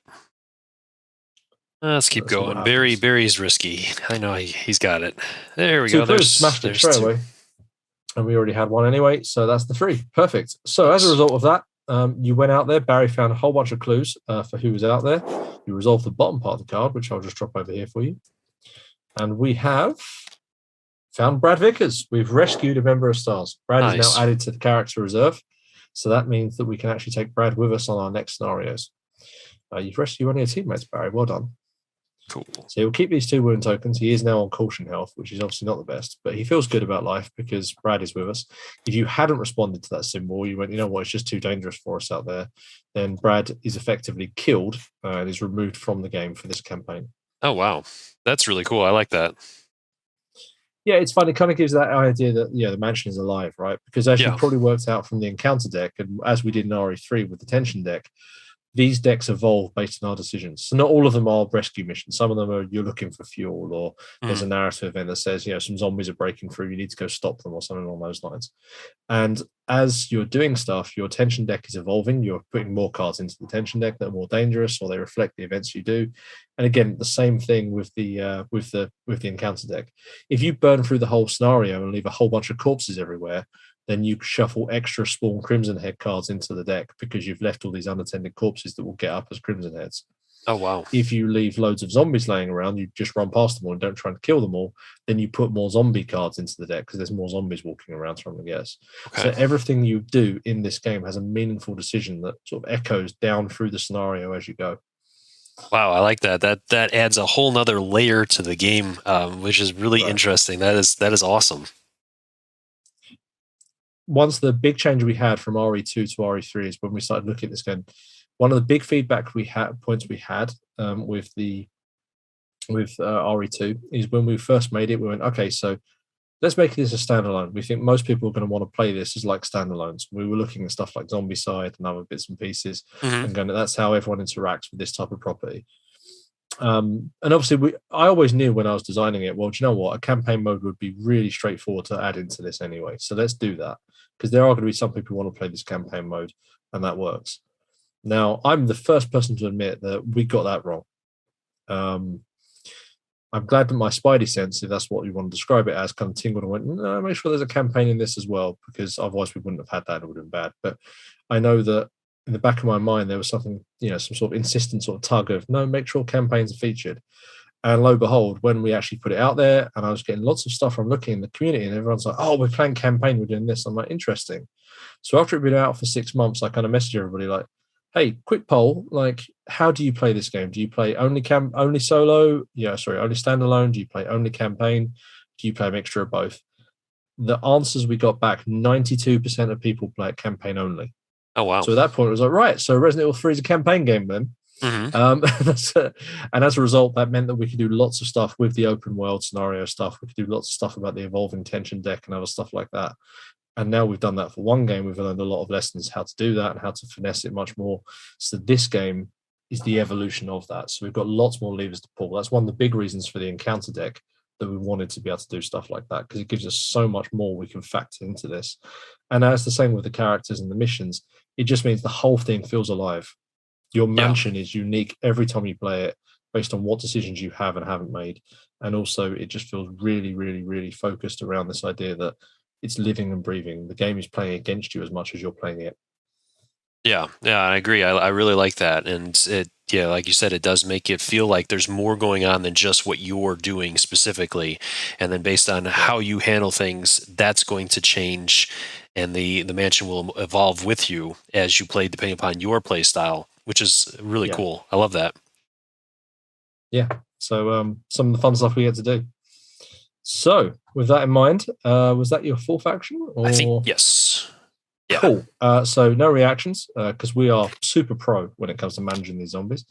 Let's keep going. Barry's risky. I know he's got it. There we go. There's smashed it straight away. And we already had 1 anyway, so that's the 3. Perfect. So as a result of that, you went out there. Barry found a whole bunch of clues for who was out there. You resolved the bottom part of the card, which I'll just drop over here for you. And we have found Brad Vickers. We've rescued a member of Stars. Brad is now added to the character reserve. So that means that we can actually take Brad with us on our next scenarios. You've rescued one of your teammates, Barry. Well done. Cool. So he'll keep these 2 wound tokens. He is now on caution health, which is obviously not the best, but he feels good about life because Brad is with us. If you hadn't responded to that symbol, you went, you know what, it's just too dangerous for us out there, then Brad is effectively killed and is removed from the game for this campaign. Oh, wow. That's really cool. I like that. Yeah, it's fun. It kind of gives that idea that, the mansion is alive, right? Because as you probably worked out from the encounter deck, and as we did in RE3 with the tension deck, these decks evolve based on our decisions. So not all of them are rescue missions. Some of them are you're looking for fuel, or there's a narrative event that says, some zombies are breaking through, you need to go stop them, or something along those lines. And as you're doing stuff, your tension deck is evolving. You're putting more cards into the tension deck that are more dangerous, or they reflect the events you do. And again, the same thing with the encounter deck. If you burn through the whole scenario and leave a whole bunch of corpses everywhere, then you shuffle extra spawn Crimson Head cards into the deck because you've left all these unattended corpses that will get up as Crimson Heads. Oh, wow. If you leave loads of zombies laying around, you just run past them all and don't try to kill them all, then you put more zombie cards into the deck because there's more zombies walking around from the guess. Okay. So everything you do in this game has a meaningful decision that sort of echoes down through the scenario as you go. Wow, I like that. That adds a whole nother layer to the game, which is really interesting. That is awesome. Once the big change we had from RE2 to RE3 is when we started looking at this game. One of the big feedback points we had with RE2 is when we first made it, we went, okay, so let's make this a standalone. We think most people are going to want to play this as like standalones. We were looking at stuff like Zombicide and other bits and pieces, and going, that's how everyone interacts with this type of property. And obviously, I always knew when I was designing it, well, do you know what? A campaign mode would be really straightforward to add into this anyway. So let's do that, because there are going to be some people who want to play this campaign mode, and that works. Now, I'm the first person to admit that we got that wrong. I'm glad that my spidey sense, if that's what you want to describe it as, kind of tingled and went, no, make sure there's a campaign in this as well, because otherwise we wouldn't have had that. It would have been bad. But I know that in the back of my mind, there was something, some sort of insistent sort of tug of, no, make sure campaigns are featured. And lo and behold, when we actually put it out there, and I was getting lots of stuff from looking in the community, and everyone's like, oh, we're playing campaign, we're doing this. I'm like, interesting. So after it'd been out for 6 months, I kind of messaged everybody like, hey, quick poll, like, how do you play this game? Do you play only solo? Only standalone? Do you play only campaign? Do you play a mixture of both? the answers we got back, 92% of people play it campaign only. Oh wow. So at that point, it was like, right, so Resident Evil 3 is a campaign game then. Hmm. And as a result, that meant that we could do lots of stuff with the open world scenario stuff. We could do lots of stuff about the evolving tension deck and other stuff like that. And now we've done that for one game. We've learned a lot of lessons how to do that and how to finesse it much more. So this game is the evolution of that. So we've got lots more levers to pull. That's one of the big reasons for the encounter deck, that we wanted to be able to do stuff like that, because it gives us so much more we can factor into this. And as the same with the characters and the missions, it just means the whole thing feels alive. Your mansion is unique every time you play it, based on what decisions you have and haven't made. And also, it just feels really, really, really focused around this idea that it's living and breathing. The game is playing against you as much as you're playing it. Yeah, I agree. I really like that, and yeah, like you said, it does make it feel like there's more going on than just what you're doing specifically, and then based on how you handle things, that's going to change, and the mansion will evolve with you as you play, depending upon your play style, which is really cool. I love that. Yeah. So some of the fun stuff we get to do. So with that in mind, was that your fourth action? Or... I think yes. Yeah. Cool. So no reactions, because we are super pro when it comes to managing these zombies.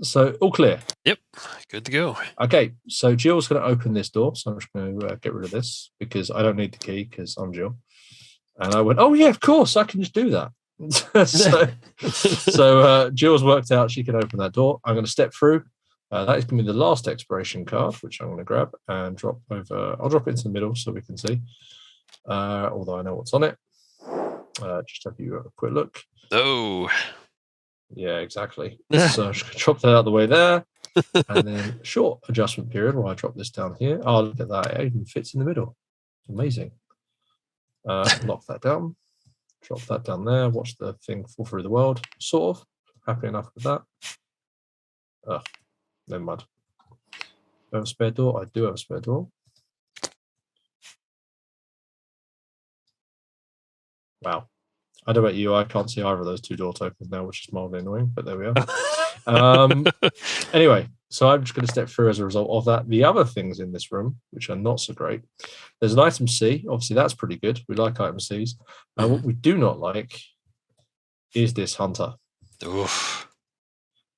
So all clear. Yep. Good to go. Okay. So Jill's going to open this door. So I'm just going to get rid of this because I don't need the key because I'm Jill. And I went, oh yeah, of course, I can just do that. so Jill's worked out she can open that door. I'm going to step through. That is going to be the last exploration card, which I'm going to grab and drop over. I'll drop it into the middle so we can see. Although I know what's on it. Just have you have a quick look. Oh. Yeah, exactly. So I'm just going to drop that out of the way there. And then short adjustment period while I drop this down here. Oh, look at that. It even fits in the middle. Amazing. Lock that down. Drop that down there. Watch the thing fall through the world. Sort of. Happy enough with that. Never mind. Do I have a spare door? I do have a spare door. Wow. I don't know about you. I can't see either of those two door tokens now, which is mildly annoying, but there we are. Anyway, so I'm just going to step through as a result of that. The other things in this room, which are not so great, there's an item C. Obviously, that's pretty good. We like item Cs. What we do not like is this hunter. Oof.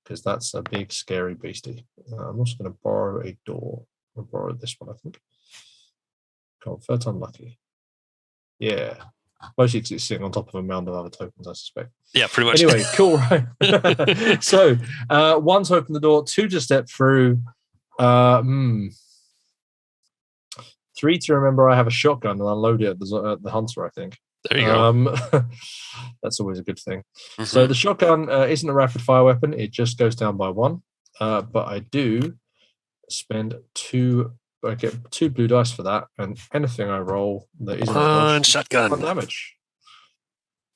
Because that's a big, scary beastie. I'm also going to borrow a door. I'll borrow this one, I think. Come on, third time lucky. Yeah. Mostly because it's sitting on top of a mound of other tokens, I suspect. Yeah, pretty much. Anyway, cool, right? So, one to open the door, two to step through. Three to remember I have a shotgun and unload it at the hunter, I think. There you go. That's always a good thing. So the shotgun isn't a rapid fire weapon. It just goes down by one. But I do spend two. I get 2 blue dice for that, and anything I roll that isn't a dodge, shotgun 1 damage.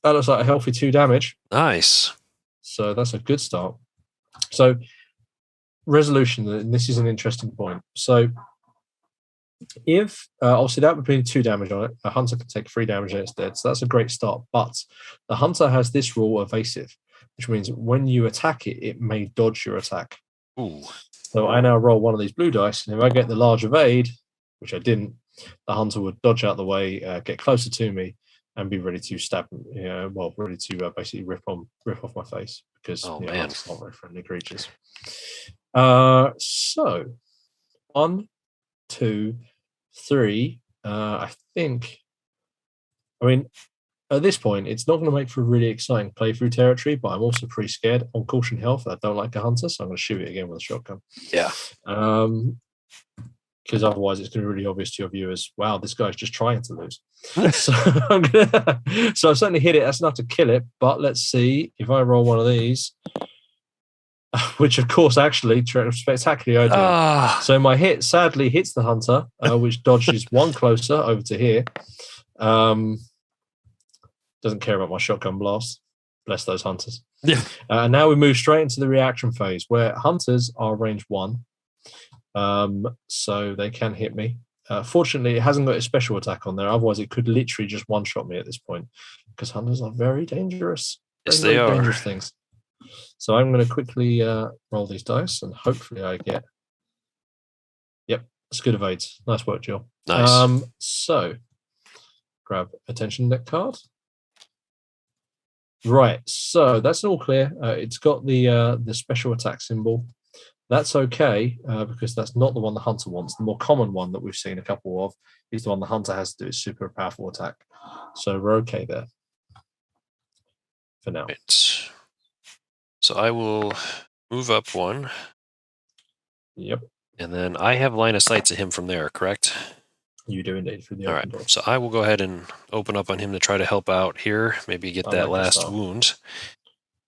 That looks like a healthy 2 damage. Nice. So that's a good start. So resolution, and this is an interesting point. So if obviously that would be 2 damage on it, a hunter can take 3 damage and it's dead. So that's a great start. But the hunter has this rule, evasive, which means when you attack it, it may dodge your attack. Ooh. So I now roll one of these blue dice, and if I get the large evade, which I didn't, the hunter would dodge out the way, get closer to me, and be ready to stab. Ready to basically rip off my face because it's not very friendly creatures. So 1, 2, 3. I think. I mean, at this point, it's not going to make for a really exciting playthrough territory, but I'm also pretty scared. On caution health, I don't like a hunter, so I'm going to shoot it again with a shotgun. Yeah. Because otherwise it's going to be really obvious to your viewers, wow, this guy's just trying to lose. so I've certainly hit it. That's enough to kill it, but let's see if I roll one of these, which of course actually spectacularly I do. So my hit sadly hits the hunter, which dodges one closer over to here. Doesn't care about my shotgun blast. Bless those hunters. Yeah. And now we move straight into the reaction phase where hunters are range 1. So they can hit me. Fortunately, it hasn't got a special attack on there. Otherwise, it could literally just one-shot me at this point because hunters are very dangerous. Yes, they are. Dangerous things. So I'm going to quickly roll these dice and hopefully I get... Yep, that's good evades. Nice work, Jill. Nice. So grab attention deck card. Right, so that's all clear. It's got the special attack symbol. That's okay because that's not the one the hunter wants. The more common one that we've seen a couple of is the one the hunter has to do. It's super powerful attack. So we're okay there for now. Right. So I will move up one. Yep, And then I have line of sight to him from there, correct? you do indeed through the All open right. door. So I will go ahead and open up on him to try to help out here. Maybe get I that like your last style. wound.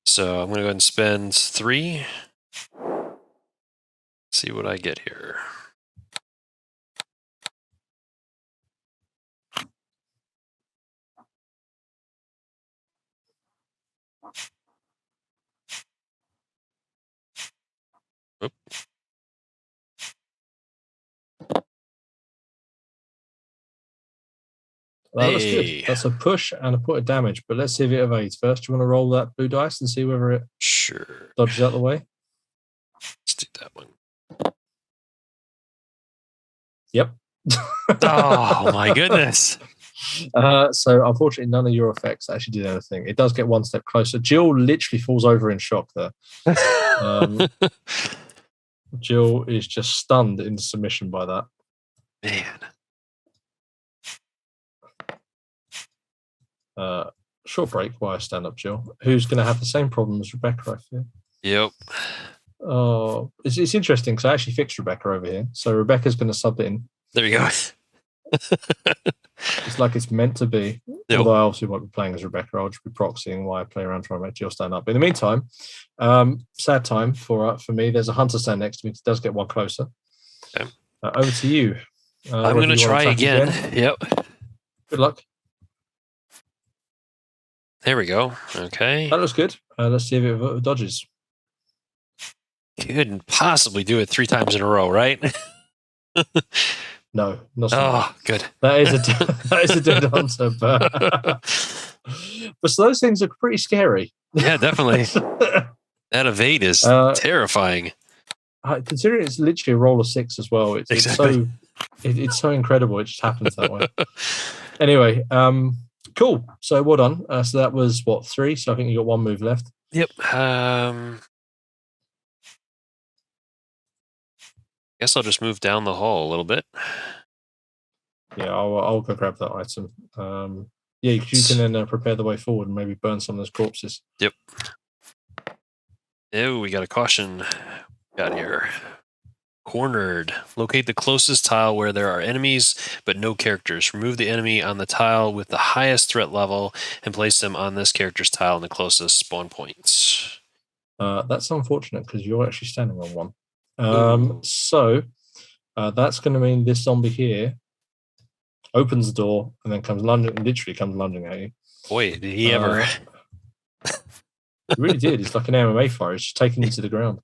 So I'm going to go ahead and spend 3. See what I get here. Oop. Well, that's good. Hey. That's a push and a put of damage. But let's see if it evades first. Do you want to roll that blue dice and see whether it Sure. dodges out the way? Let's do that one. Yep. Oh, my goodness. So unfortunately, none of your effects actually did anything. It does get one step closer. Jill literally falls over in shock there. Jill is just stunned into submission by that. Man. Short break while I stand up, Jill. Who's going to have the same problem as Rebecca, I feel. Yep. Oh, it's interesting because I actually fixed Rebecca over here. So Rebecca's going to sub in. There you go. It's like it's meant to be. Yep. Although I obviously won't be playing as Rebecca. I'll just be proxying while I play around trying to make Jill stand up. In the meantime, sad time for me. There's a hunter stand next to me. It does get one closer. Okay. Over to you. I'm going to try again. Yep. Good luck. There we go. Okay. That looks good. Let's see if it dodges. Couldn't possibly do it 3 times in a row, right? No, not so Oh, much. good. That is a dead answer, but so those things are pretty scary. Yeah, definitely. That evade is terrifying. Considering it's literally a roll of 6 as well. Exactly. It's so incredible. It just happens that way. Anyway, cool. So well done. So that was what, 3? So I think you got 1 move left. Yep. Guess I'll just move down the hall a little bit. Yeah, I'll go grab that item. Yeah, you can then prepare the way forward and maybe burn some of those corpses. Yep. Oh, we got a caution. Got here. Cornered. Locate the closest tile where there are enemies, but no characters. Remove the enemy on the tile with the highest threat level and place them on this character's tile in the closest spawn points. That's unfortunate because you're actually standing on one. So that's going to mean this zombie here opens the door and then literally comes lunging at you. Boy, did he ever. He really did. It's like an MMA fight. It's just taking you to the ground.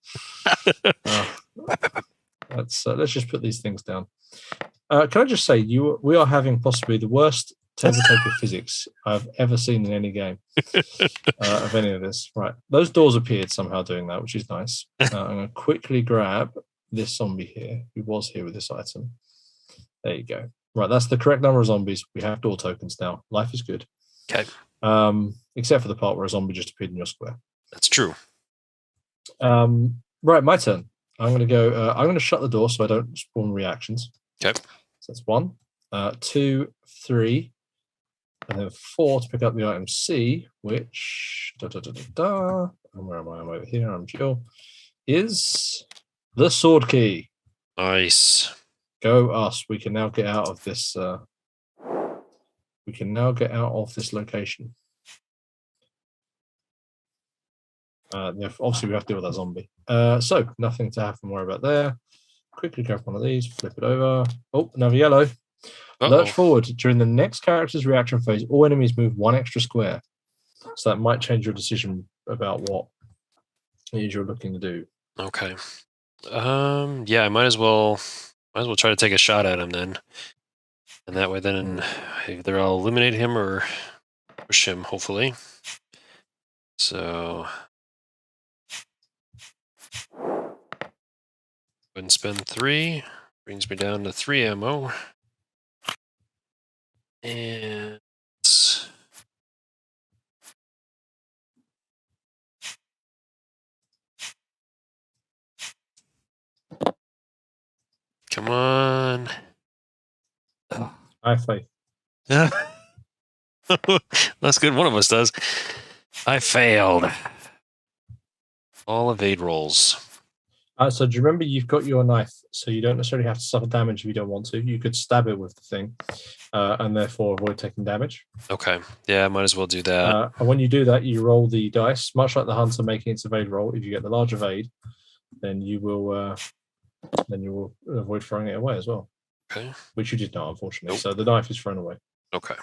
Let's just put these things down. Can I just say, we are having possibly the worst table-taker physics I've ever seen in any game of any of this. Right, those doors appeared somehow doing that, which is nice. I'm going to quickly grab this zombie here, who was here with this item. There you go. Right, that's the correct number of zombies. We have door tokens now. Life is good. Okay. Except for the part where a zombie just appeared in your square. That's true. Right, my turn. I'm going to go. I'm going to shut the door so I don't spawn reactions. Okay. So that's 1, 2, 3, and then 4 to pick up the item C, which and where am I? I'm over here. I'm Jill. Is the sword key. Nice. Go us. We can now get out of this. We can now get out of this location. Obviously, we have to deal with that zombie. So nothing to have to worry about there. Quickly grab one of these, flip it over. Oh, another yellow. Lurch forward. During the next character's reaction phase, all enemies move 1 extra square. So that might change your decision about what it is you're looking to do. Okay. Yeah, I might as well try to take a shot at him then. And that way then either I'll eliminate him or push him, hopefully. So go ahead and spend 3. Brings me down to 3 ammo. And come on. I have faith. That's good. One of us does. I failed. All evade rolls. So do you remember you've got your knife, so you don't necessarily have to suffer damage if you don't want to. You could stab it with the thing, and therefore avoid taking damage. Okay. Yeah, I might as well do that. And when you do that, you roll the dice, much like the hunter making its evade roll. If you get the large evade, then you will avoid throwing it away as well. Okay. Which you did not, unfortunately. Nope. So the knife is thrown away. Okay.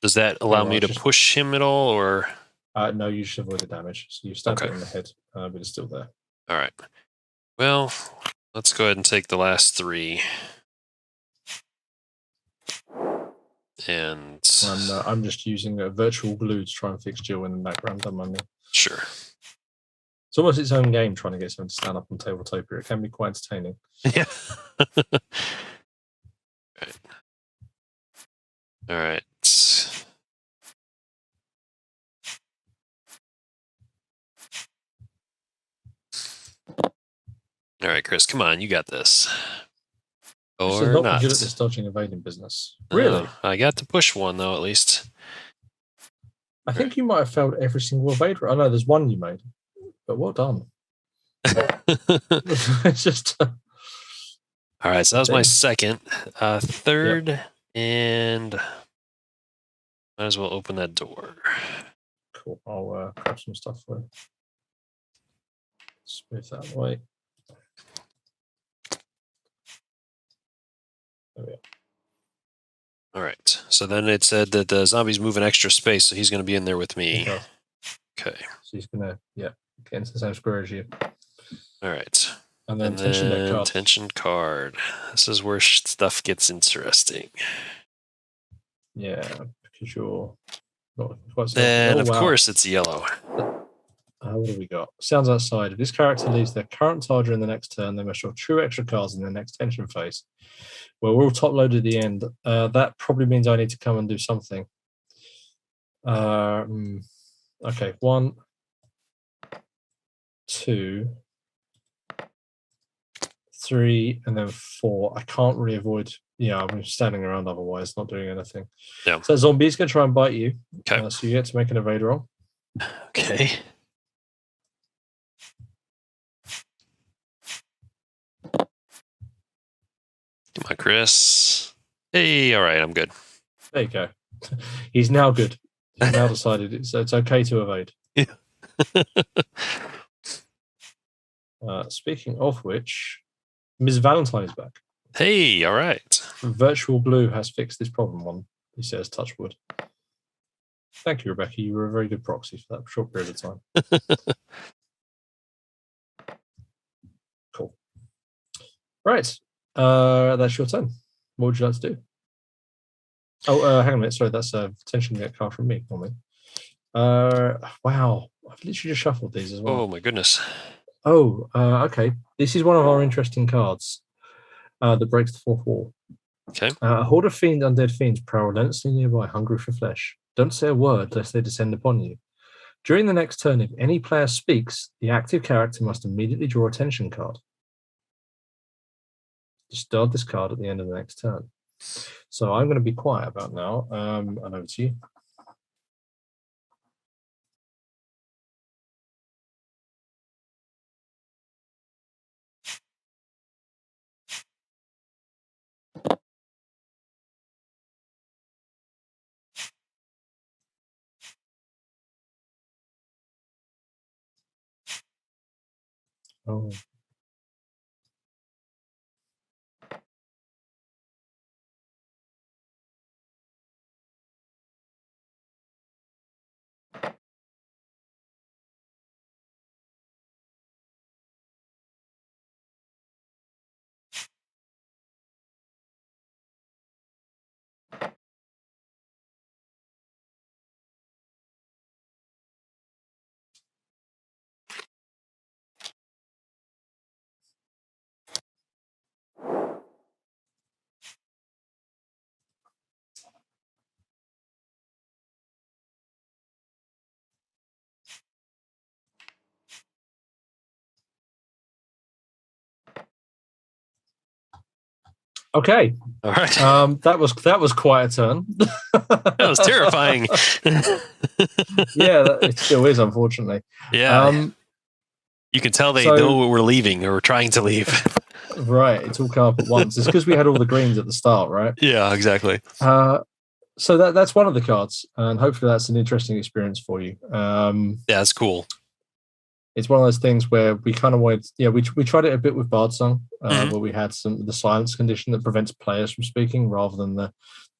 Does that allow me to push him at all, or? No, you should avoid the damage. So you stabbed it in the head, but it's still there. All right. Well, let's go ahead and take the last 3. And I'm just using a virtual glue to try and fix Jill in the background. Don't mind me. Sure. It's almost its own game trying to get someone to stand up on Tabletopia. It can be quite entertaining. Yeah. Right. All right. All right, Chris, come on, you got this. This Or is not not. good at this dodging evading business. Really? I got to push one though, at least. I think you might have failed every single evade. I know there's one you made, but well done. It's just. All right, so that was my second. Third, and might as well open that door. Cool. I'll grab some stuff for you. Smooth that away. There we go. All right. So then it said that the zombies move an extra space, so he's going to be in there with me. Okay. So he's going to, get into the same square as you. All right. And then tension card. Tension card. This is where stuff gets interesting. Yeah, because you're not quite so. Then, of course, it's yellow. What have we got? Sounds outside. If this character leaves their current target in the next turn, they must draw 2 extra cards in the next tension phase. Well, we're all top loaded at the end. That probably means I need to come and do something. Okay, 1, 2, 3, and then 4. I can't really avoid. Yeah, I'm standing around otherwise, not doing anything. Yeah. So zombie's going to try and bite you. Okay. So you get to make an evade roll. Okay. Come on, Chris. Hey, all right, I'm good. There you go. He's now good. He's now decided it's okay to evade. Speaking of which, Ms. Valentine is back. Hey, all right. Virtual Blue has fixed this problem one, he says, touch wood. Thank you, Rebecca. You were a very good proxy for that short period of time. Cool. Right. That's your turn. What would you like to do? Oh, hang on a minute. Sorry, that's a tension get card from me, not me. Wow. I've literally just shuffled these as well. Oh, my goodness. Oh, okay. This is one of our interesting cards that breaks the 4th wall. Okay. A horde of undead fiends prowl relentlessly nearby, hungry for flesh. Don't say a word lest they descend upon you. During the next turn, if any player speaks, the active character must immediately draw a tension card. Discard this card at the end of the next turn. So I'm going to be quiet about now. And over to you. Oh. Okay. All right. That was quite a turn. That was terrifying. Yeah, it still is, unfortunately. Yeah. You can tell they So know we're leaving or we're trying to leave. right, it's all come up at once. It's because we had all the greens at the start, right? Yeah, exactly. So that's one of the cards, and hopefully that's an interesting experience for you. Yeah, that's cool. It's one of those things where we kind of wanted, we tried it a bit with Bard Song, Mhm. where we had the silence condition that prevents players from speaking rather than the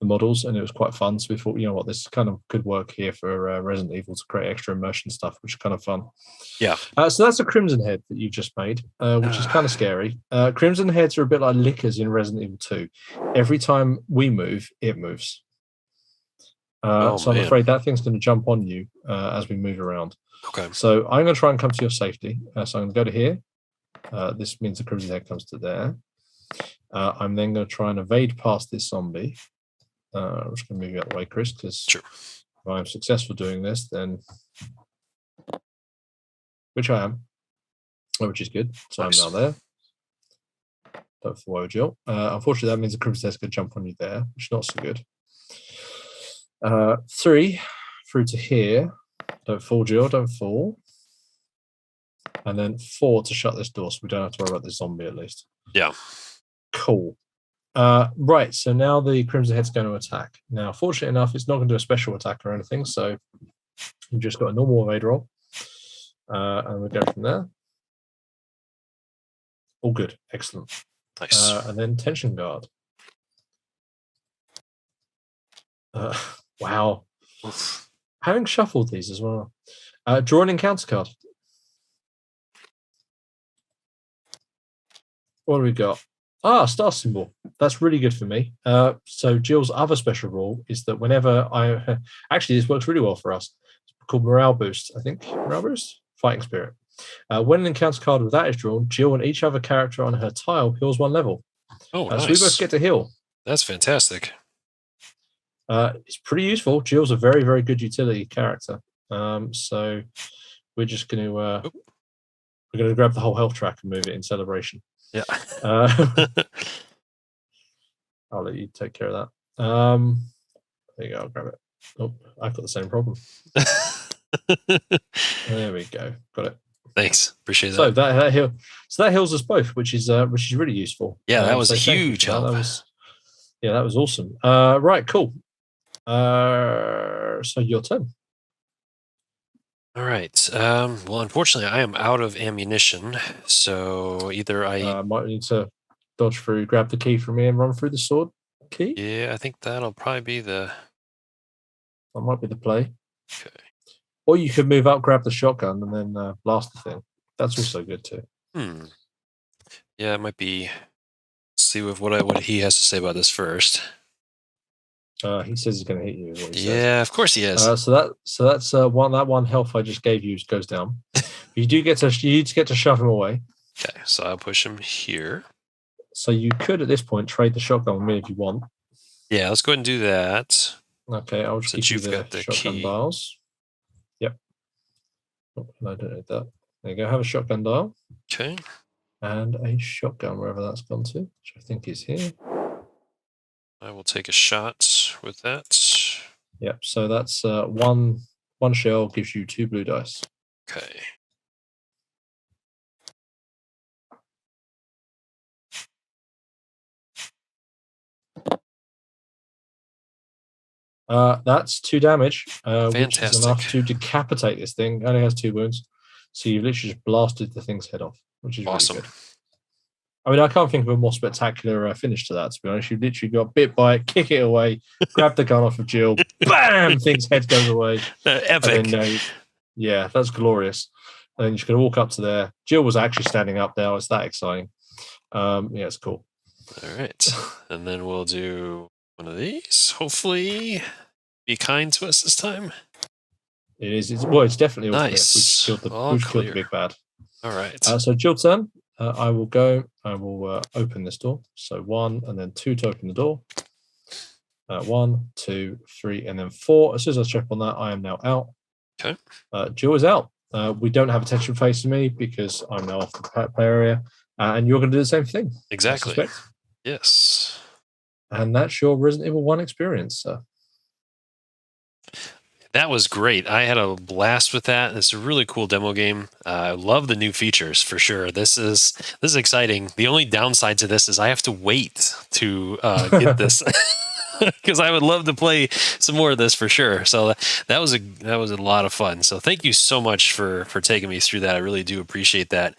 models, and it was quite fun. So we thought, you know what, this kind of could work here for Resident Evil to create extra immersion stuff, which is kind of fun. Yeah. So that's a Crimson Head that you just made, which is kind of scary. Crimson Heads are a bit like lickers in Resident Evil 2. Every time we move, it moves. So I'm afraid that thing's going to jump on you as we move around. Okay. So I'm going to try and come to your safety. So I'm going to go to here. This means the Crimson Head comes to there. I'm then going to try and evade past this zombie. I'm just going to move you out of the way, Chris, because if I'm successful doing this, then... Which I am. Which is good. So nice. I'm now there. Don't follow Jill. Unfortunately, that means the Crimson Head's going to jump on you there, which is not so good. 3 through to here. Don't fall, Jill. Don't fall. And then 4 to shut this door, so we don't have to worry about the zombie at least. Yeah. Cool. Right, so now the Crimson Head's going to attack. Now, fortunately enough, it's not going to do a special attack or anything, so you've just got a normal evade roll. And we'll go from there. All good. Excellent. Nice. And then Tension Guard. Wow. Oof. Having shuffled these as well. Draw an encounter card. What do we got? Star symbol. That's really good for me. So Jill's other special rule is that whenever actually, this works really well for us. It's called Morale Boost, I think. Morale Boost? Fighting Spirit. When an encounter card with that is drawn, Jill and each other character on her tile heals 1 level. Oh, nice. So we both get to heal. That's fantastic. It's pretty useful. Jill's a very, very good utility character. So we're just going to we're going to grab the whole health track and move it in celebration. Yeah. I'll let you take care of that. There you go. I'll grab it. Oh, I've got the same problem. There we go. Got it. Thanks. Appreciate that. So that heals us both, which is really useful. Yeah, that was a huge help. That was awesome. Right, cool. So your turn. All right. Well, unfortunately, I am out of ammunition, so either I might need to dodge through, grab the key from me, and run through the sword key. Yeah, I think that'll probably be the. That might be the play. Okay. Or you could move up, grab the shotgun, and then blast the thing. That's also good too. Yeah, it might be. Let's see what he has to say about this first. He says he's going to hit you. Is what he says. Of course he is. So that's one health I just gave you goes down. You get to shove him away. Okay, so I'll push him here. So you could at this point trade the shotgun with me if you want. Yeah, let's go ahead and do that. Okay, I'll just give you the shotgun key. Dials. Yep. Oh, I don't need that. There you go. Have a shotgun dial. Okay. And a shotgun wherever that's gone to, which I think is here. I will take a shot with that. Yep. So that's one shell gives you 2 blue dice. Okay. That's 2 damage, Fantastic. Which is enough to decapitate this thing. It only has 2 wounds, so you literally just blasted the thing's head off, which is awesome. Really good. I mean, I can't think of a more spectacular finish to that, to be honest. You literally got bit by it, kick it away, grab the gun off of Jill, bam, thing's head goes away. Epic. Then, yeah, that's glorious. And then you're just going to walk up to there. Jill was actually standing up there. It's that exciting. Yeah, it's cool. All right. And then we'll do one of these. Hopefully be kind to us this time. It is. It's definitely nice. We've killed the big bad. All right. So Jill's turn. I will go. I will open this door. So 1 and then 2 to open the door. 1, 2, 3, and then 4. As soon as I step on that, I am now out. Okay. Jill is out. We don't have attention facing me because I'm now off the play area, and you're going to do the same thing. Exactly. Yes. And that's your Resident Evil 1 experience, sir. That was great. I had a blast with that. It's a really cool demo game. I love the new features for sure. This is exciting. The only downside to this is I have to wait to get this because I would love to play some more of this for sure. So that was a lot of fun. So thank you so much for taking me through that. I really do appreciate that.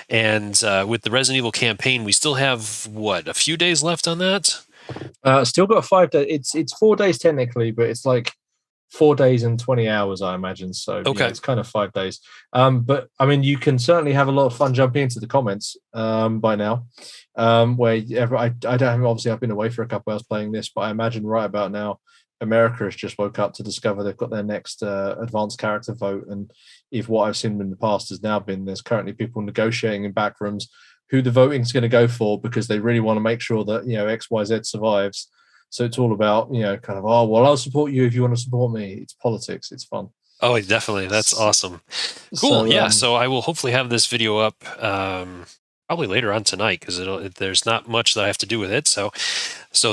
And with the Resident Evil campaign, we still have what, a few days left on that? Still got 5 days. It's 4 days technically, but it's like 4 days and 20 hours, I imagine. So yeah, Okay. it's kind of 5 days. But I mean, you can certainly have a lot of fun jumping into the comments by now. I don't have, obviously I've been away for a couple hours playing this, but I imagine right about now, America has just woke up to discover they've got their next advanced character vote. And if what I've seen in the past has now been, there's currently people negotiating in back rooms who the voting is going to go for because they really want to make sure that XYZ survives. So it's all about, kind of, oh, well, I'll support you if you want to support me. It's politics. It's fun. Oh, definitely. That's awesome. Cool. So, Yeah. So I will hopefully have this video up probably later on tonight because there's not much that I have to do with it. So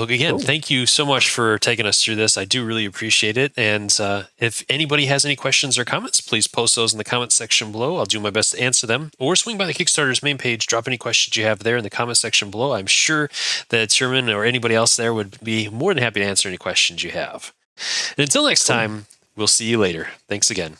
again, cool. thank you so much for taking us through this. I do really appreciate it. And if anybody has any questions or comments, please post those in the comment section below. I'll do my best to answer them. Or swing by the Kickstarter's main page, drop any questions you have there in the comment section below. I'm sure that Sherman or anybody else there would be more than happy to answer any questions you have. And until next Cool. time, we'll see you later. Thanks again.